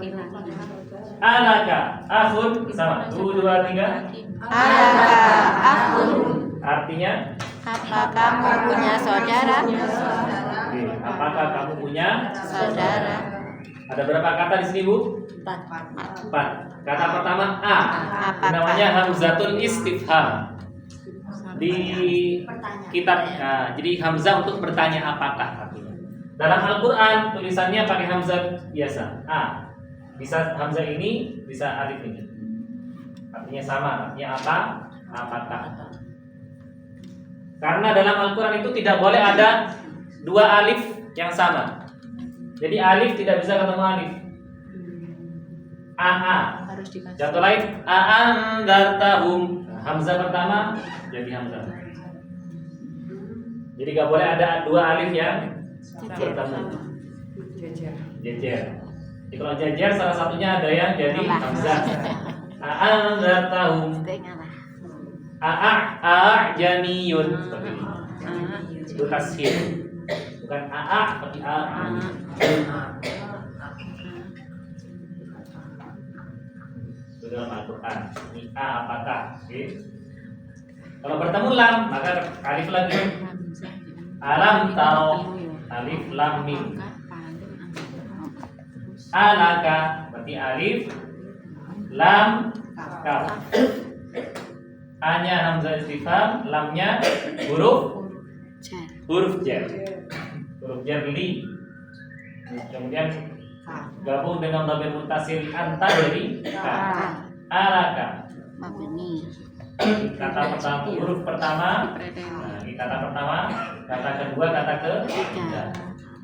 Alaka akhun, sama. 1, 2, 3. Alaka akhun. Artinya, Apa kamu punya saudara? oke, apakah kamu punya Saudara. Ada berapa kata di sini, Bu? 4. Kata pertama A. Apakah? Namanya hamzatun istifham. Di kitab, nah, jadi hamzah untuk bertanya apakah artinya. Dalam Al-Qur'an tulisannya pakai hamzah biasa A. Bisa hamzah ini, bisa alif ini. Artinya sama, artinya apa? Apakah. Karena dalam Al-Qur'an itu tidak boleh ada 2 alif yang sama. Jadi alif tidak bisa ketemu alif. AA. Harus dikasih. Contoh lain, a'andartahum. Hamzah pertama jadi hamzah. Jadi gak boleh ada 2 alif yang bertemu. Jejer. Jadi kalau jejer salah satunya ada yang jadi hamzah. A'andartahum. A'janiyun. Seperti ini. Itu tashil. Bukan tapi itu dalam Al-Quran. Ini A apakah? Oke. Kalau bertemu lam maka alif lagi. Alam taro, alif lam mim. Alaka berarti alif lam kaf. A-nya hamzah istifham, lamnya huruf jar. Huruf jar li. Kemudian gabung dengan dhamir muttasil anta dari ka. Alaka. Mabni. Kata pertama, huruf pertama. Nah, ini kata pertama, kata kedua, kata ketiga.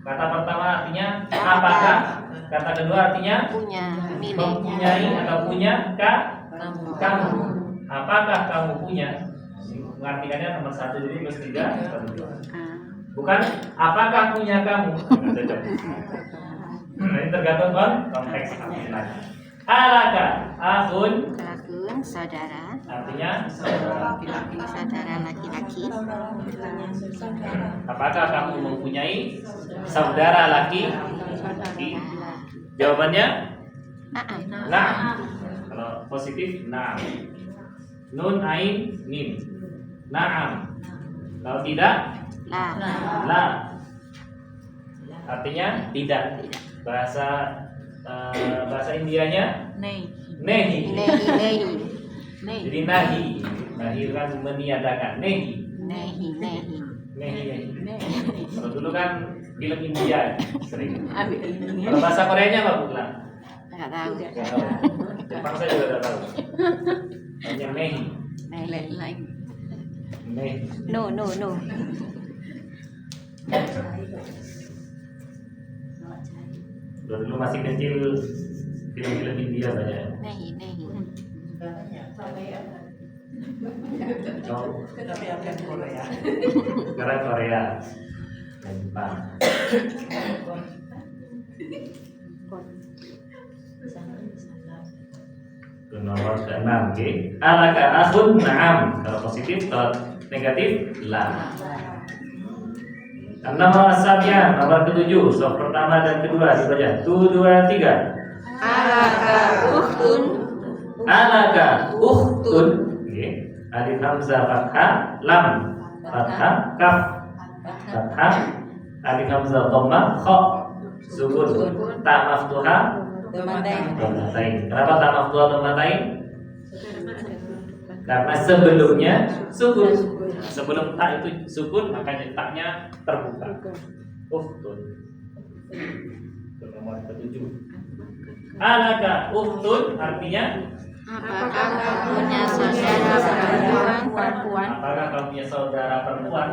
Kata pertama artinya apakah? Kata kedua artinya Punya. Miliknya. mempunyai atau punya kamu. Apakah kamu punya? Mengartikannya nomor 1 dulu plus 3 baru 2. Bukan apakah punya kamu? Cocok. Ini tergantung konteks. Alaka akhun Akun saudara, artinya saudara. saudara laki-laki. Apakah kamu mempunyai saudara laki? Jawabannya Naam. nah. Kalau positif nah. Nun ain mim. Naam. Kalau tidak La. la. Artinya tidak. Bahasa Indianya Nei. nehi. Nehi. Nei. Jadi nahi. Nahi itu kan meniadakan. Nehi. Nehi. Nehi. Nehi. Nei. Kalau dulu kan film India sering. Ambil ini. Kalau bahasa Koreanya apa Bu? Nggak tahu. Jepang saya juga tidak tahu. Hanya nehi. Nehi. Lain. Nehi. No. Dulu masih kecil film-film India banyak. Nehi. Jauh. Sekarang Korea dan Jepang. Itu nomor ke-6, oke. Alaka akhun na'am. Kalau positif, kalau negatif la. Nomor asabnya, nomor ke-7. Soal pertama dan kedua dibaca. 1, 2, 3. Alaka ukhtun. Alaka ukhtun. Oke. Alif hamzah fathah, lam fathah, kaf fathah, alif hamzah dhamma, kha sukun, ta maftuha, dhammatain. Kenapa ta maftuha dhammatain? Karena sebelumnya sukun. Sebelum ta itu sukun, makanya taknya terbuka. Ukhtun. Itu nomor ke-7. Alaka ukhtun artinya Apakah kamu punya saudara perempuan? apakah kamu punya saudara perempuan?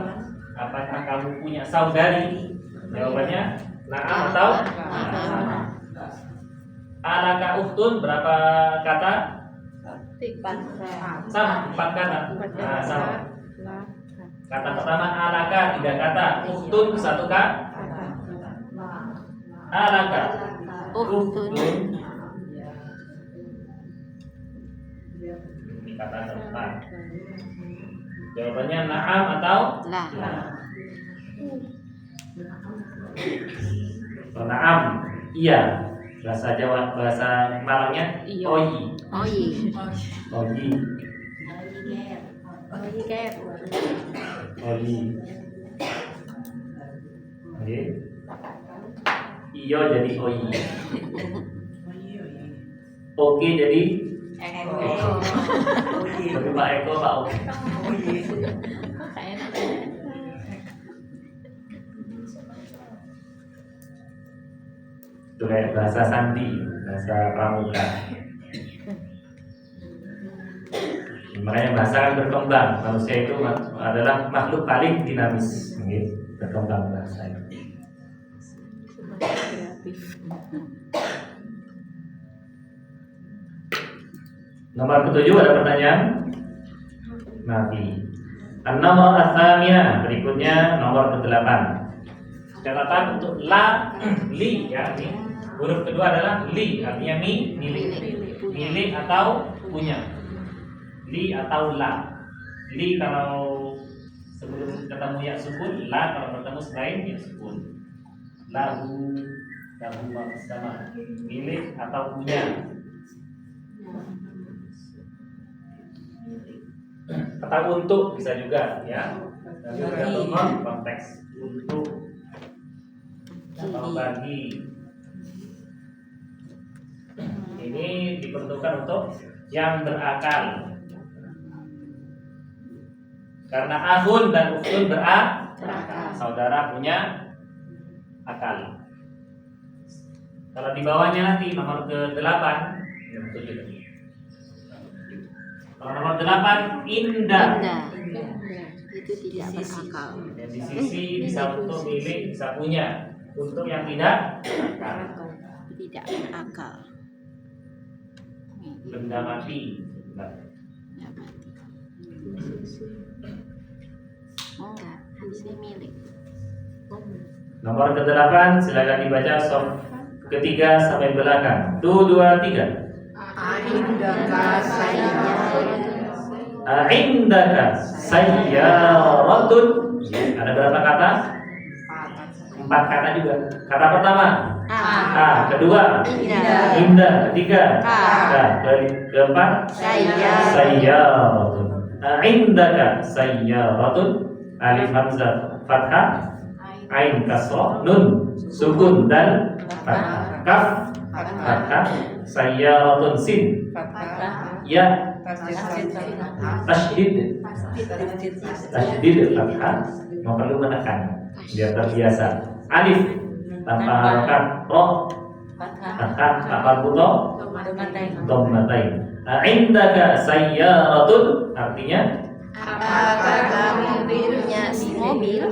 Apakah kamu punya saudari? Jawabannya na'am atau na'am. Alaka ukhtun berapa kata? Sama, 4 kata. Nah, sama. Kata pertama alaka 3 kata, ukhtun 1 kata. Alaka ukhtun. Ini kata keempat. Jawabannya na'am atau La. Kalau na'am iya. Bahasa Jawa, bahasa Malangnya Iya. oyi. Oyi. Oyi. Oyi. Oke. Iyo jadi oyi. Oke jadi tapi Pak Eko Pak Oke. Itu kayak bahasa sandi, bahasa pramuka. Makanya bahasa kan berkembang. Manusia itu adalah makhluk paling dinamis, berkembang bahasa itu. Nomor ke-7 ada pertanyaan? Nafi. Nomor asamiah berikutnya nomor ke-8. Catatan untuk la, li ya, ini huruf kedua adalah li, artinya milik atau punya. Li atau la. Li kalau sebelum ketemu ya sukun, la kalau bertemu selain ya sukun. Lahu sama milik atau punya. Kata untuk bisa juga ya. Nanti tergantung konteks. Untuk atau bagi. Ini diperuntukkan untuk yang berakal. Karena ahun dan ukhtun berakal. Saudara punya akal. Kalau di bawahnya nanti nomor ke-8, kalau nomor 8 indah. Itu tidak berakal. Ya, di sisi bisa untuk milik, bisa punya. Untuk yang tidak berakal. Tidak berakal. Benda mati. Ya, mati. Enggak, masih milik. Nomor ke-8 silakan dibaca sof ketiga sampai belakang. 2, 2, 3. Indaka Indaka sayyaratun. Ada berapa kata? 4 kata juga. Kata pertama kedua indah, ketiga keempat sayyaratun. Indaka sayyaratun. Alif hamzah fathah, ain kasrah, nun sukun dan fathah, kaf fathah, sayyaratun sin, ya tasydid fathah, mau perlu menekan biar terbiasa. Alif tanpa harokat, ro fathah tanpa buto, dhammatain. Indaka sayyaratun artinya apakah kamu punya mobil?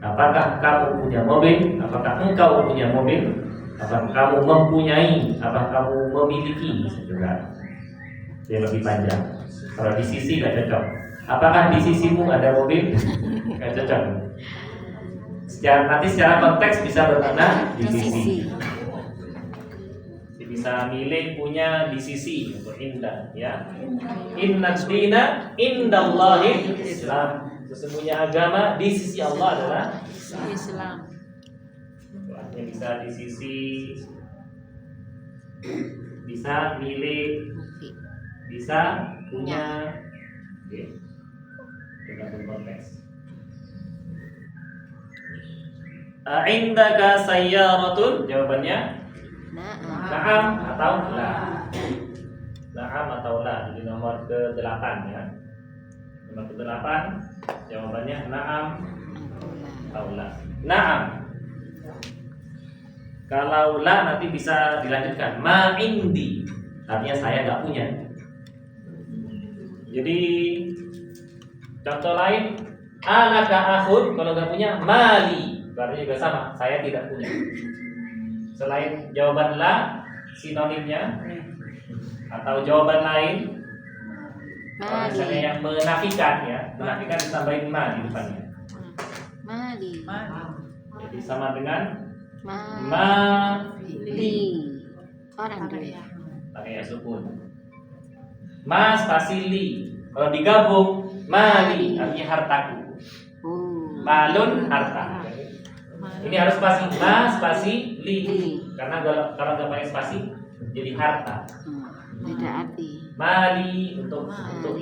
Apakah kamu punya mobil? Apakah engkau punya mobil? Apakah kamu mempunyai? Apakah kamu memiliki? Juga dia lebih panjang. Kalau di sisi nggak cocok. Apakah di sisimu ada mobil? Nggak cocok. Nanti secara konteks bisa bermakna di sisi. Bisa milik, punya, di sisi untuk indah, ya. Inna dina indallahi Islam. Sesungguhnya agama di sisi Allah adalah Islam. Bisa di sisi, bisa milik, bisa punya, tergantung konteks. Indaka sayyaratun, jawabannya na'am atau la. Na'am atau la. Jadi nomor ke-8 ya. Nomor ke-8 jawabannya na'am atau la. Na'am. Kalau la nanti bisa dilanjutkan. Ma indi. Artinya saya enggak punya. Jadi contoh lain, alaka akhun, kalau enggak punya mali. Berarti juga sama, saya tidak punya. Selain jawaban la, sinonimnya atau jawaban lain, misalnya yang menafikan ya, menafikan ditambahin ma di depannya. Mali. Jadi sama dengan Li. Orang dia. pakai ya sukun. Ma spasi li. Kalau digabung mali artinya hartaku. Malun harta. Ini harus spasi ma spasi li. Karena kalau nggak pakai spasi jadi harta. Beda arti. Mali untuk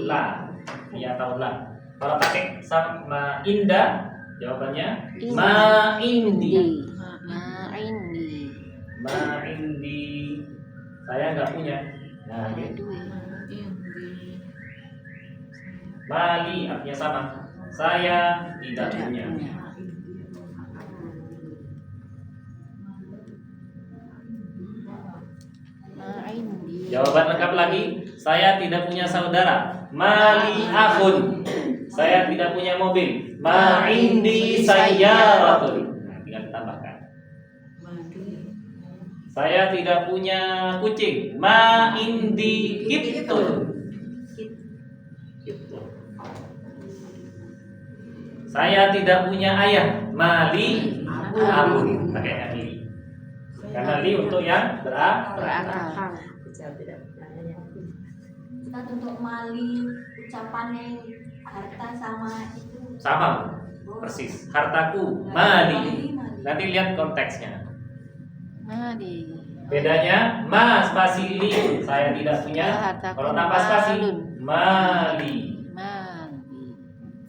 la, ya atau la. Kalau pakai sama indah, jawabannya ma indi. Ma indi. Saya nggak punya. Nah, gitu. Mali artinya sama. Saya tidak punya. Jawaban lengkap lagi, saya tidak punya saudara. Mali akhun. Saya tidak punya mobil. Ma indi sayyaratun. Nah, tinggal ditambahkan. Saya tidak punya kucing. Ma indi kibtun. Saya tidak punya ayah. Mali abun. Pakai li. Karena li untuk yang berakal. Ustaz, untuk mali ucapannya harta sama itu Sama, persis. Hartaku, mali. Nanti lihat konteksnya. Mali. Bedanya ma spasi li, saya tidak punya. Kalau tanpa spasi mali.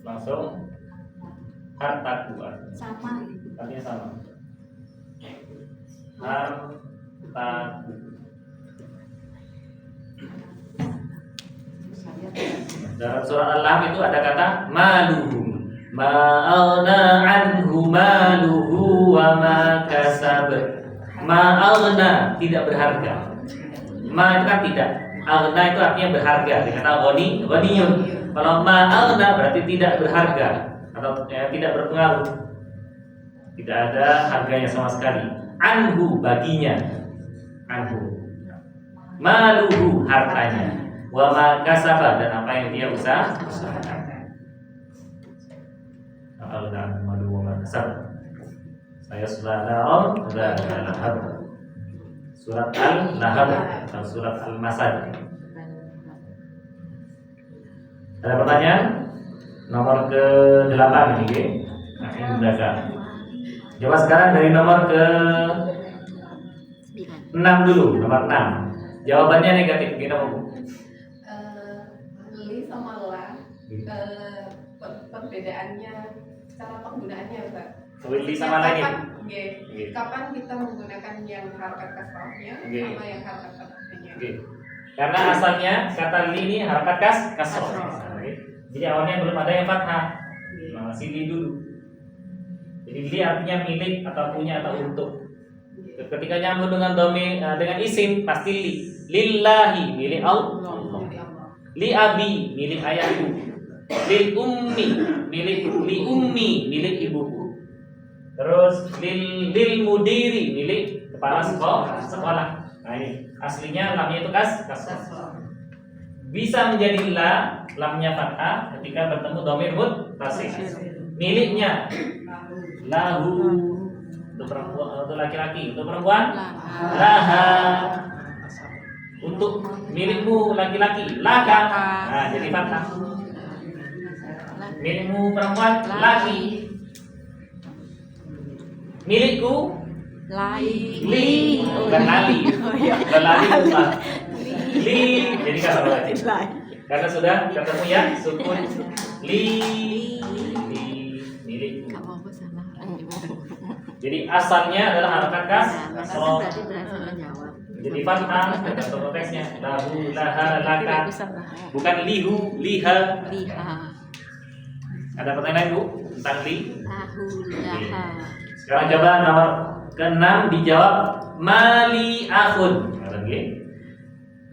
Langsung hartaku. sama. Artinya sama. Hartaku. Dalam surah Al-Lahab itu ada kata maluhu. Ma'alna anhu maluhu wa ma kasab. Ma'alna tidak berharga. Ma itu kan tidak. Alna itu artinya berharga. Dikata ghani, ghaniyun. Kalau ma'alna berarti tidak berharga atau tidak berpengaruh. Tidak ada harganya sama sekali. Anhu baginya. Anhu. Maluhu hartanya. Wa ma kasaba dan apa yang dia usahakan. Alna malu wa ma kasaba. Saya naron dzata lahab. Surat Al-Lahab atau surat Al-Masad. Ada pertanyaan? Nomor ke-8 ini, oke? Nah, ini indaka. Coba sekarang dari nomor ke-6 dulu, nomor 6. Jawabannya negatif, kita mau. Li sama la, perbedaannya cara penggunaannya, Pak. Li sama la ini. Kapan kita menggunakan yang harakat kasrahnya sama yang harakat fathahnya? Oke. Karena asalnya kata li ini harakat kasroh. Jadi awalnya belum ada yang fathah. Masih li dulu. Jadi li artinya milik atau punya atau untuk. Ketika nyambung dengan dhamir dengan isim pasti li. Lillahi milik Allah. Li abi milik ayahku. Lil ummi milik li ummi milik ibuku. Terus lil mudiri milik kepala sekolah. Nah ini aslinya lamnya itu kasroh. Bisa menjadi lamnya fathah ketika bertemu dhamir muttasil. Miliknya lahu untuk perempuan, untuk laki-laki, untuk perempuan laha. Untuk milikmu laki-laki laka. Nah jadi fathah. Milikmu perempuan laki. Milikku li bukan lali. Bukan lali bukan. Li jadi kata berarti. Karena sudah ketemu ya sukun li milikku. Jadi asalnya adalah harakat kasroh. Jadi fathah tergantung konteksnya. Lahu laha laka. Bukan lihu liha. Ada pertanyaan Bu tentang li? Lahu laha. Sekarang coba nomor ke-6 dijawab mali akhun.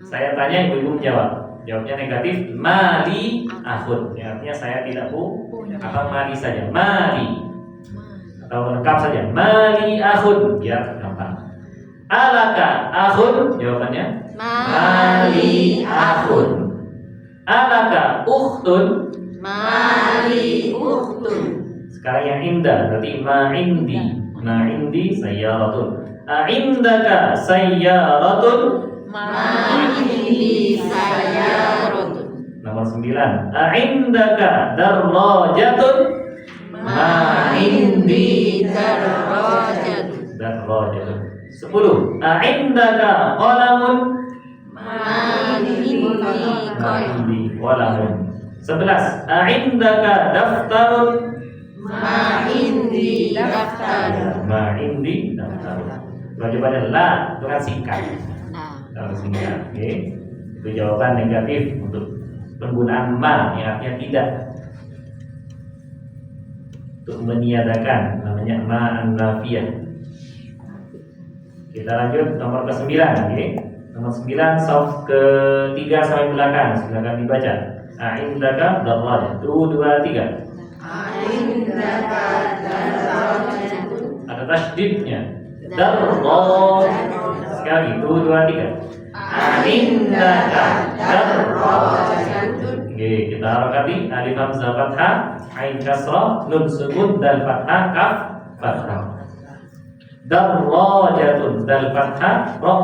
Saya tanya ibu-ibu menjawab. Jawabnya negatif mali akhun. Ya, artinya saya tidak punya atau mali saja. Mali atau lengkap saja. Mali akhun biar gampang. Alaka akhun jawabannya mali akhun. Alaka ukhtun Mali ukhtun. Sekarang yang indah berarti ma'indi sayyaratun. A'indaka sayyaratun. Ma'indi sayyaratun. Nomor 9. A'indaka darrajatun. Ma'indi darrajatun. 10. A'indaka qalamun. Ma'indi qalamun. 11. A'indaka daftarun. Ma'indi daftarun. Jawabannya la itu kan singkat. Kalau singkat, oke. Itu jawaban negatif untuk penggunaan ma yang artinya tidak. Untuk meniadakan namanya ma an-nafiyah. Kita lanjut nomor ke-9, oke. Nomor 9 soft ke-3 sampai belakang, silakan dibaca. A'indaka darrajah. 1 2 3. A'indaka darrajatun. Ada tasydidnya. Darrajah. Sekali 1 2 3. A'indaka darrajatun. Oke, kita harakati alif hamzah fathah, ain kasrah, nun sukun, dal fathah, kaf fathah. Darrajatun, dal fathah, ra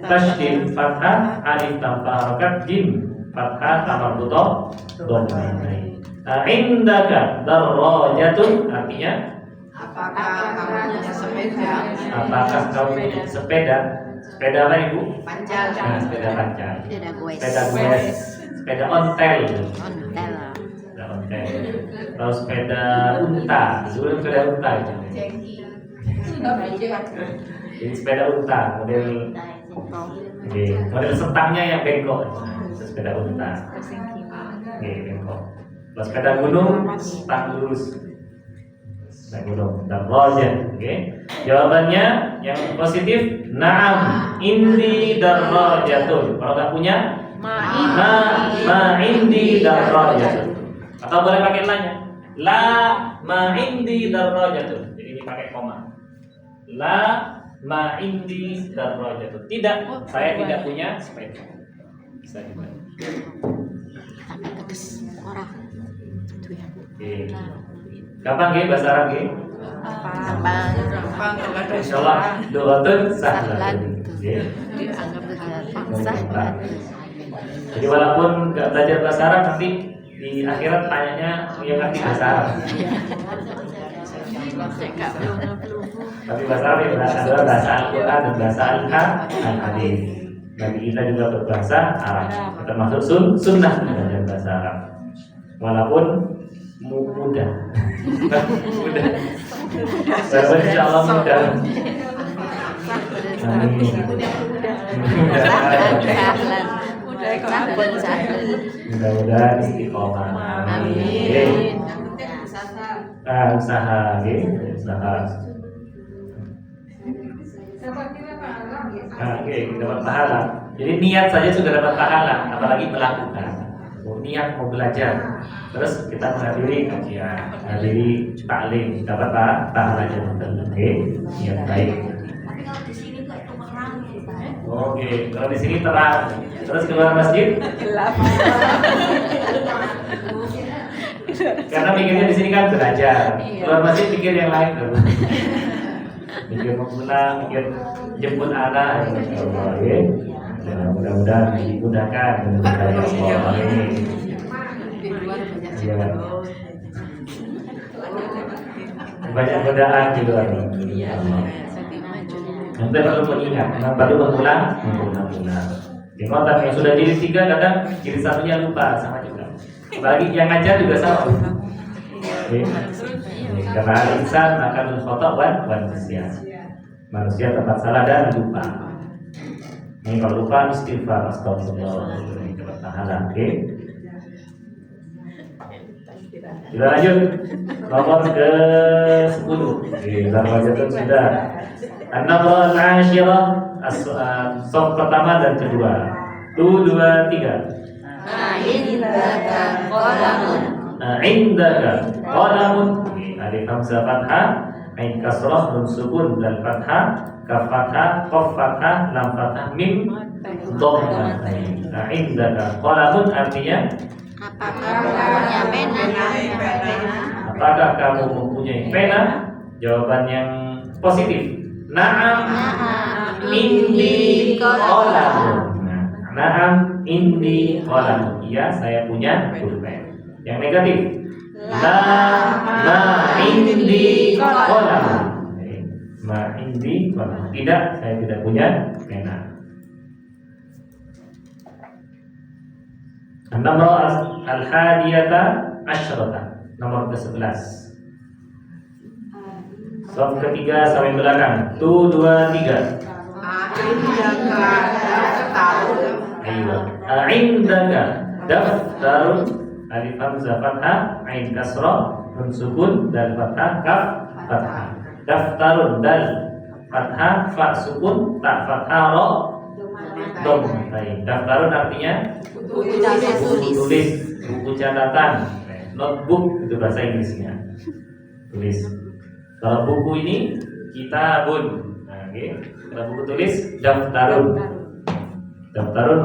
tasydid fathah, alif tanpa harakat, jim fathah tamar butoh dhamma. Indaka darrajatun artinya Apakah kamu punya sepeda? apakah kamu punya sepeda? Sepeda apa Ibu? Panjang. Nah, sepeda panjang. Sepeda goes. Sepeda goes. Sepeda ontel. Ontel. Sepeda ontel. Kalau sepeda unta, sebelum sepeda unta itu. Jadi sepeda unta model model setangnya yang bengkok. Itu sepeda unta. Bengkok. Kalau sepeda gunung, stang lurus. Sepeda gunung. Darrajah. Jawabannya yang positif, na'am, indi darrajatun. Kalau nggak punya, ma indi darrajatun. Atau boleh pakai lanya. La ma indi darrajatun. Jadi ini pakai koma. La ma indi darrajatun. Tidak, saya tidak punya sepeda. Bisa dibaca. Tapi tegas orang. Itu ya Bu. Oke. Gampang bahasa Arab Gampang kalau ada Insyaallah doatun Sahlan sahlan. itu. Oke. Dianggap gampang sahlan. Jadi walaupun nggak belajar bahasa Arab nanti di akhirat tanyanya yang ngerti bahasa Arab. Tapi bahasa Arab yang bahasa adalah bahasa Al-Quran dan bahasa Al-Hadis. Bagi kita juga berbahasa Arab, termasuk sunnah belajar bahasa Arab. Walaupun mudah, mudah. Walaupun insya Allah mudah. Amin. Sahlan. Sahlan sahlan. Mudah-mudahan istiqomah. Amin. Usaha, usaha. Oke, dapat pahala. Jadi niat saja sudah dapat pahala, apalagi melakukan. Niat mau belajar, terus kita menghadiri kajian, menghadiri taklim, dapat pahalanya betul. Oke, niat baik. Tapi kalau di sini kok itu terang ya, Pak. Oke, kalau di sini terang, terus keluar masjid, gelap. karena mikirnya di sini kan belajar, keluar masjid pikir yang lain dulu. Mikir mau pulang, mikir jemput anak, ya Allah, ya. Ya, mudah-mudahan dimudahkan dengan hidayah Allah. Amin. Di luar banyak Iya. cendol. Banyak godaan di luar. Iya, Allah. saking maju. Nanti perlu mengingat, baru mengulang. Di kota yang sudah jadi 3 kadang jadi satunya lupa sama juga. Apalagi yang ngajar juga sama. Oke. Karena insan akan khotok wan nisyan. Manusia tempat salah dan lupa. Ini kalau lupa istighfar, astagfirullah, ini dapat pahala. Oke. Kita lanjut nomor ke-10. Oke, lanjut sudah. An-Namrah al-Ashirah, soft pertama dan kedua. 1, 2, 3. Indaka qalamun. Indaka qalamun. Alif hamzah fathah, ain kasrah, nun sukun dan fathah, kaf fathah, qaf fathah, lam fathah, mim dhammah. Indaka qalamun artinya Apakah punya pena? apakah kamu mempunyai pena? Jawaban yang positif. Na'am indi qalamun. Na'am indi qalamun. Iya, saya punya pulpen. Yang negatif. La ma indi qalamun. Ma indi qalamun. Tidak, saya tidak punya pena. Nomor al-hadiyata asyrata, nomor ke-11. Sof ketiga sampai belakang. 1, 2, 3. Ayo. Indaka daftarun, alif hamzah fathah, ain kasrah, nun sukun dan fathah, kaf fathah. Daftarun dal fathah, fa sukun, ta fathah, ro dom. Baik. Daftarun artinya buku tulis, buku catatan, notebook itu bahasa Inggrisnya. Tulis. Kalau buku ini kitabun. Nah, okay. Kalau buku tulis daftarun. Daftarun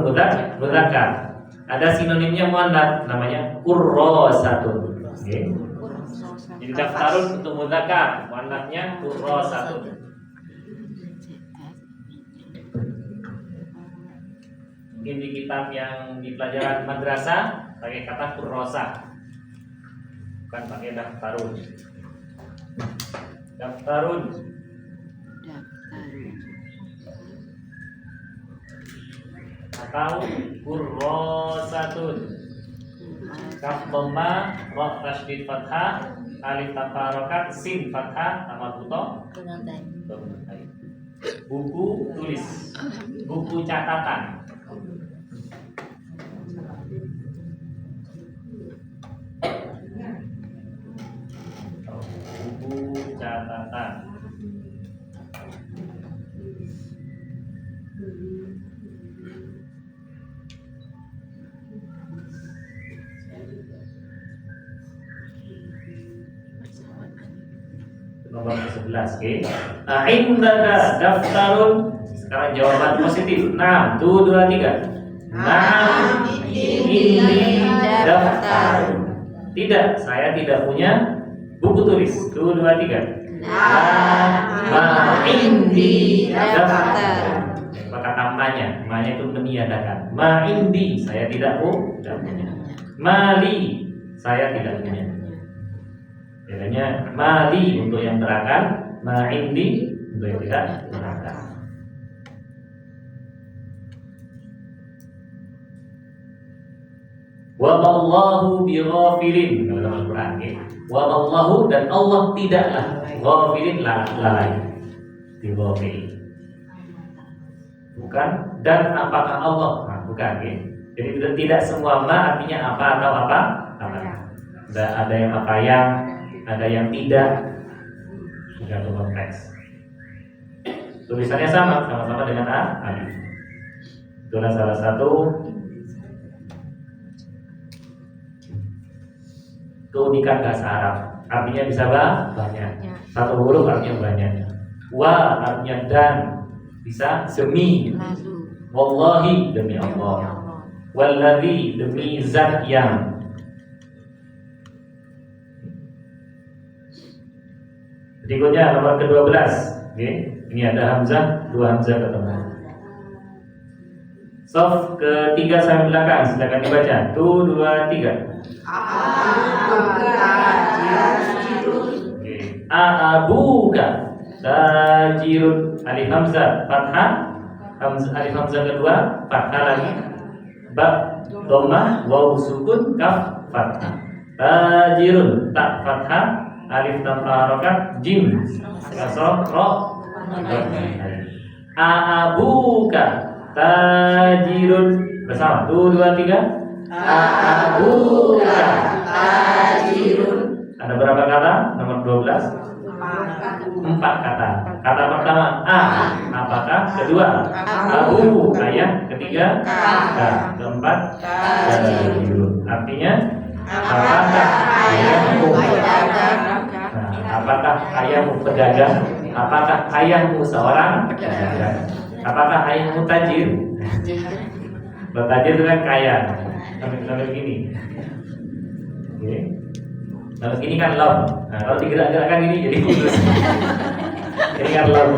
mudzakkar. Ada sinonimnya muannats namanya kurrosatun. Okay. Jadi daftarun untuk mudzakkar, muannatsnya kurrosatun. Mungkin di kitab yang di pelajaran madrasah pakai kata kurrosa, bukan pakai daftarun. Daftarun atau kurrosatun. Kaf dhamma, ra tasydid fathah, alif tafarokat, sin fathah, tambah buto. Buku tulis, buku catatan. Buku catatan. Nomor 11, oke. Indaka daftarun. Sekarang jawaban positif. 6, 1, 2, 3. Nah, ini daftarun. Tidak, saya tidak punya buku tulis. 1, 2, 3. ma indi daftar. Maka tambahnya, ma-nya itu meniadakan. Ma indi, saya tidak punya. Mali, saya tidak punya. Bedanya mali untuk yang berakal, ma indi untuk yang tidak berakal. Wa mallahu bighafilin, dalam Al-Qur'an ya. Wa mallahu, dan Allah tidaklah ghafilin, lalai. Bighafilin. Bukan, dan apakah Allah? Nah, bukan ya. Jadi tidak semua ma artinya apa atau apa? Ada yang apa yang, ada yang tidak. Tergantung konteks. Tulisannya sama-sama dengan alif. Itulah salah satu keunikan bahasa Arab. Artinya bisa banyak. Satu huruf artinya banyak. Wa artinya dan, bisa demi. Wallahi, demi Allah. Walladzi, demi zat yang. Berikutnya nomor ke-12. Oke, ini ada hamzah, dua hamzah ketemu. Sof ketiga sampai belakang, silakan dibaca. 1, 2, 3. Oke. Abuka tajirun, alif hamzah fathah, alif hamzah kedua fathah lagi, ba dhammah, waw sukun, kaf fathah. Tajirun, ta fathah, alif tanpa harokat, jim kasrah, ro. Abuka tajirun, bersama. 1, 2, 3. Abuka tajirun. Ada berapa kata? Nomor 12. 4 kata. Kata pertama a, apakah? Kedua abu, ayah. Ketiga ka. Keempat tajirun. Artinya apakah ayahmu pedagang? Nah, apakah ayahmu pedagang? Apakah ayahmu seorang pedagang? Apakah ayahmu tajir? Kalau tajir itu kan kaya. Sambil gini. Oke. Kalau gini kan love. Nah, kalau digerak-gerakkan ini jadi kudus. Ini kan love.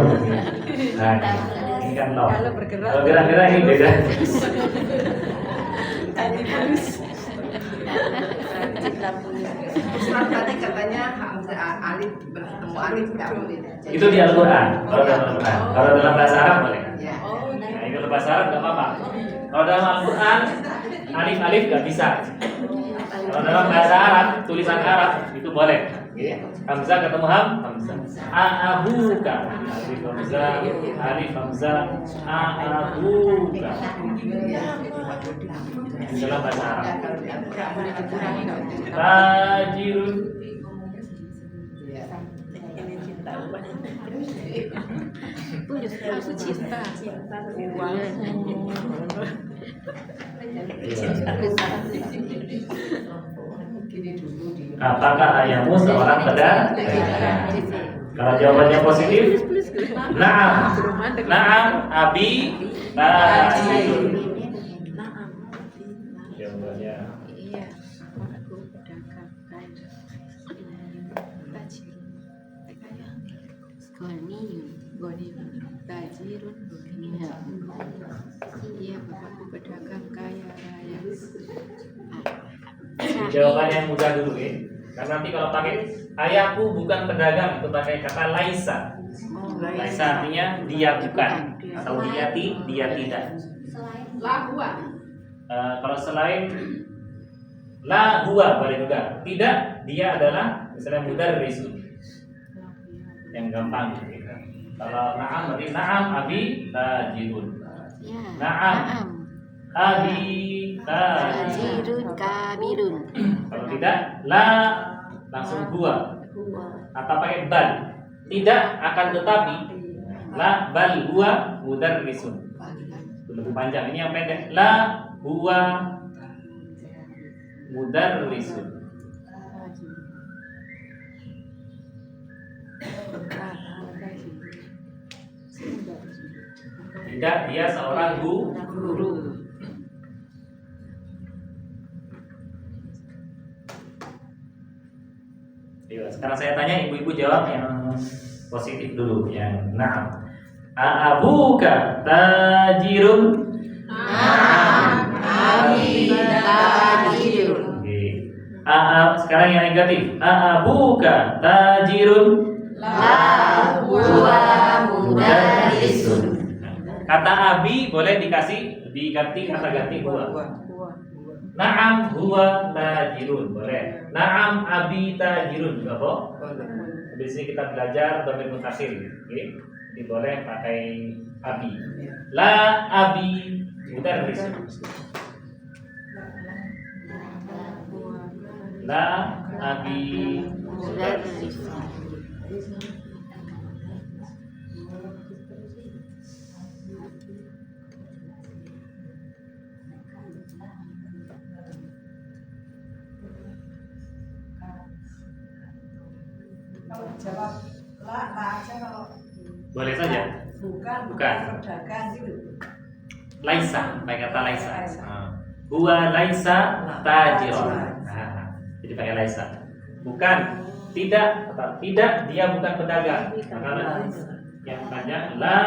Nah, ini kan love. Kalau gerak-gerak ini beda. Ustaz tadi katanya alif bertemu alif tidak boleh. Itu di Al-Quran. Kalau dalam Al-Quran. Kalau dalam bahasa Arab boleh. Ya. Nah, itu dalam bahasa Arab nggak apa-apa. Kalau dalam Al-Quran alif nggak bisa. Kalau dalam bahasa Arab, tulisan Arab itu boleh. Hamzah ketemu hamzah. Aabuka, alif hamzah, alif hamzah, aabuka. Dalam bahasa Arab. Tajirun. Aku cinta. Apakah ayahmu seorang pedagang? Kalau jawabannya positif, na'am. Na'am, abi tajirun. Jawabannya Iya, aku pedagang kayu. Tajirun. Goniun. Tajirun. Iya, bapakku pedagang kaya raya. jawaban yang mudah dulu ya. Karena nanti kalau pakai ayahku bukan pedagang, itu pakai kata laisa. Laisa artinya dia bukan, atau dia tidak. Lahua. Kalau selain la huwa boleh juga. Tidak, dia adalah misalnya mudarrisun. Yang gampang gitu. Kalau na'am berarti na'am abi tajirun. Na'am abi tajirun. Kabirun. Kalau tidak la langsung huwa. Atau pakai bal. Tidak, akan tetapi la bal huwa mudarrisun. Itu lebih panjang. Ini yang pendek. La huwa mudarrisun. Tidak, dia seorang guru. Sekarang saya tanya, ibu-ibu jawab yang positif dulu yang na'am. Aabuka tajirun. Abi tajirun. Oke. Sekarang yang negatif. Aabuka tajirun. La huwa mudarrisun. Kata abi boleh diganti kata ganti huwa. Na'am huwa tajirun boleh. Na'am abi tajirun juga boleh. Di sini kita belajar dhamir mutasil. Oke. Ini boleh pakai abi. La abi mudarrisun. La abi mudarrisun. Kalau jawab la aja kalau Boleh saja. bukan pedagang gitu. Laisa, pakai kata laisa. Huwa laisa tajiron. Jadi pakai laisa. Bukan, tidak dia bukan pedagang. Karena yang panjang la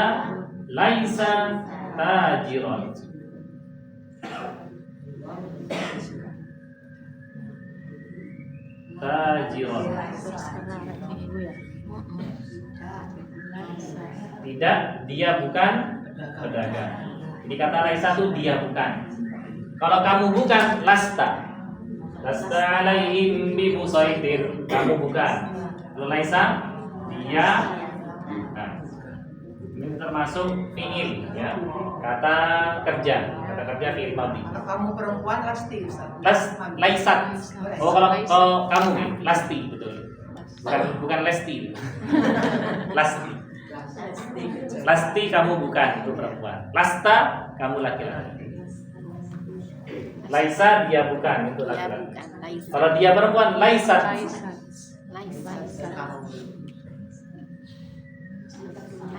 laisa tajiron. Tajiron. Tidak, dia bukan pedagang. Jadi kata laisa itu dia bukan. Kalau kamu bukan lasta. Lasta alaihim bimusaitir. Kamu bukan. Kalau laisa dia bukan. Ini termasuk fiil ya. Kata kerja fiil madhi. Kamu perempuan lasti Ustaz. Laisat. Oh kalau kamu lasti betul. Bukan lesti. Lasti. Lasti kamu bukan, itu perempuan. Lasta kamu laki-laki. Laisa dia bukan, itu laki-laki. Kalau dia perempuan laisat.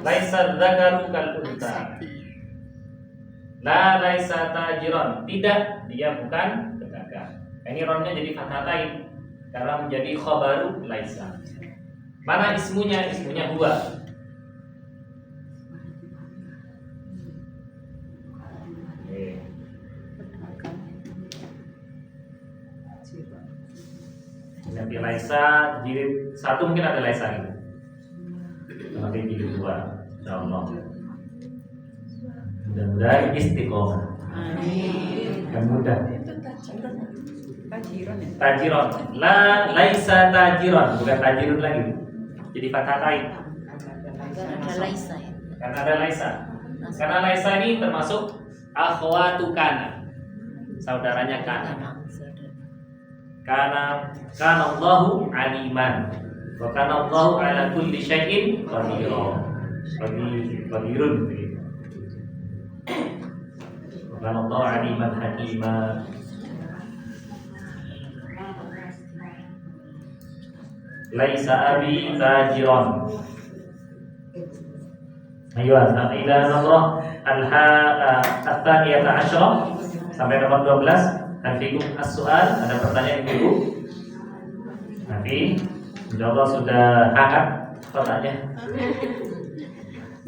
Laisa dzakaru kal unta. La laisa tajiron. Tidak, dia bukan pedagang. Ini ronnya jadi fathatain karena menjadi khabaru laisa. Mana ismunya? Ismunya huwa. Nanti laisa jilid 1 mungkin ada laisa gitu. Nanti jilid 2 insyaallah. Mudah-mudahan istiqomah. Amin. Yang mudah. Tajiron. La laisa tajiron, bukan tajirun lagi. Jadi fathatain. Ada laisa ya. Karena ada laisa. Karena laisa ini termasuk akhwatu kana. Saudaranya kana. Kana Allahu aliman. Wa kana Allahu ala kulli syai'in qadir. Qadirun. Wa kana Allahu aliman hakima. Laisa abi tajiron. Ayo, ila nomor al-thaniyata asyra sampai nomor 12. Fikum as-soal, ada pertanyaan Ibu? Nanti insyaallah sudah hangat pertanyaan.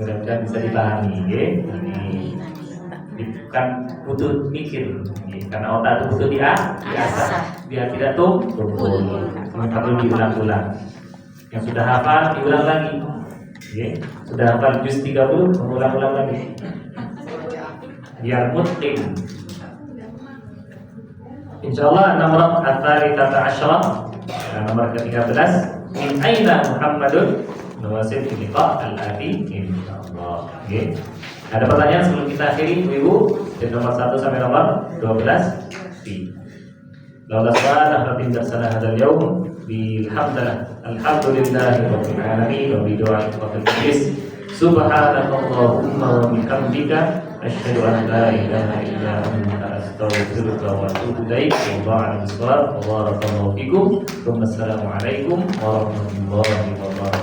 Mudah-mudahan bisa dipahami, ya. Bukan butuh mikir, karena otak itu butuh diasah biar tidak tumpul. Perlu diulang-ulang. Yang sudah hafal diulang lagi. Ya. Sudah hafal juz 30 mengulang-ulang lagi. Biar mutqin. Insyaallah nomor at-thalithata asyra, nomor ke-13, min aina Muhammadun nuwasil liqa al-ati insyaallah. Oke. Ada pertanyaan sebelum kita akhiri Ibu dari nomor 1 sampai nomor 12? Laula subhanahu wa ta'ala hadzal yaum bilhamdulillah alhamdulillahi rabbil alamin wa bi du'a'i wa taqdis subhanakallahumma wa bihamdika asyhadu an la ilaha illa anta astaghfiruka wa atubu ilaik. Wallahu a'lam bishawab. Barakallahu fikum. Wassalamu alaikum warahmatullahi wabarakatuh.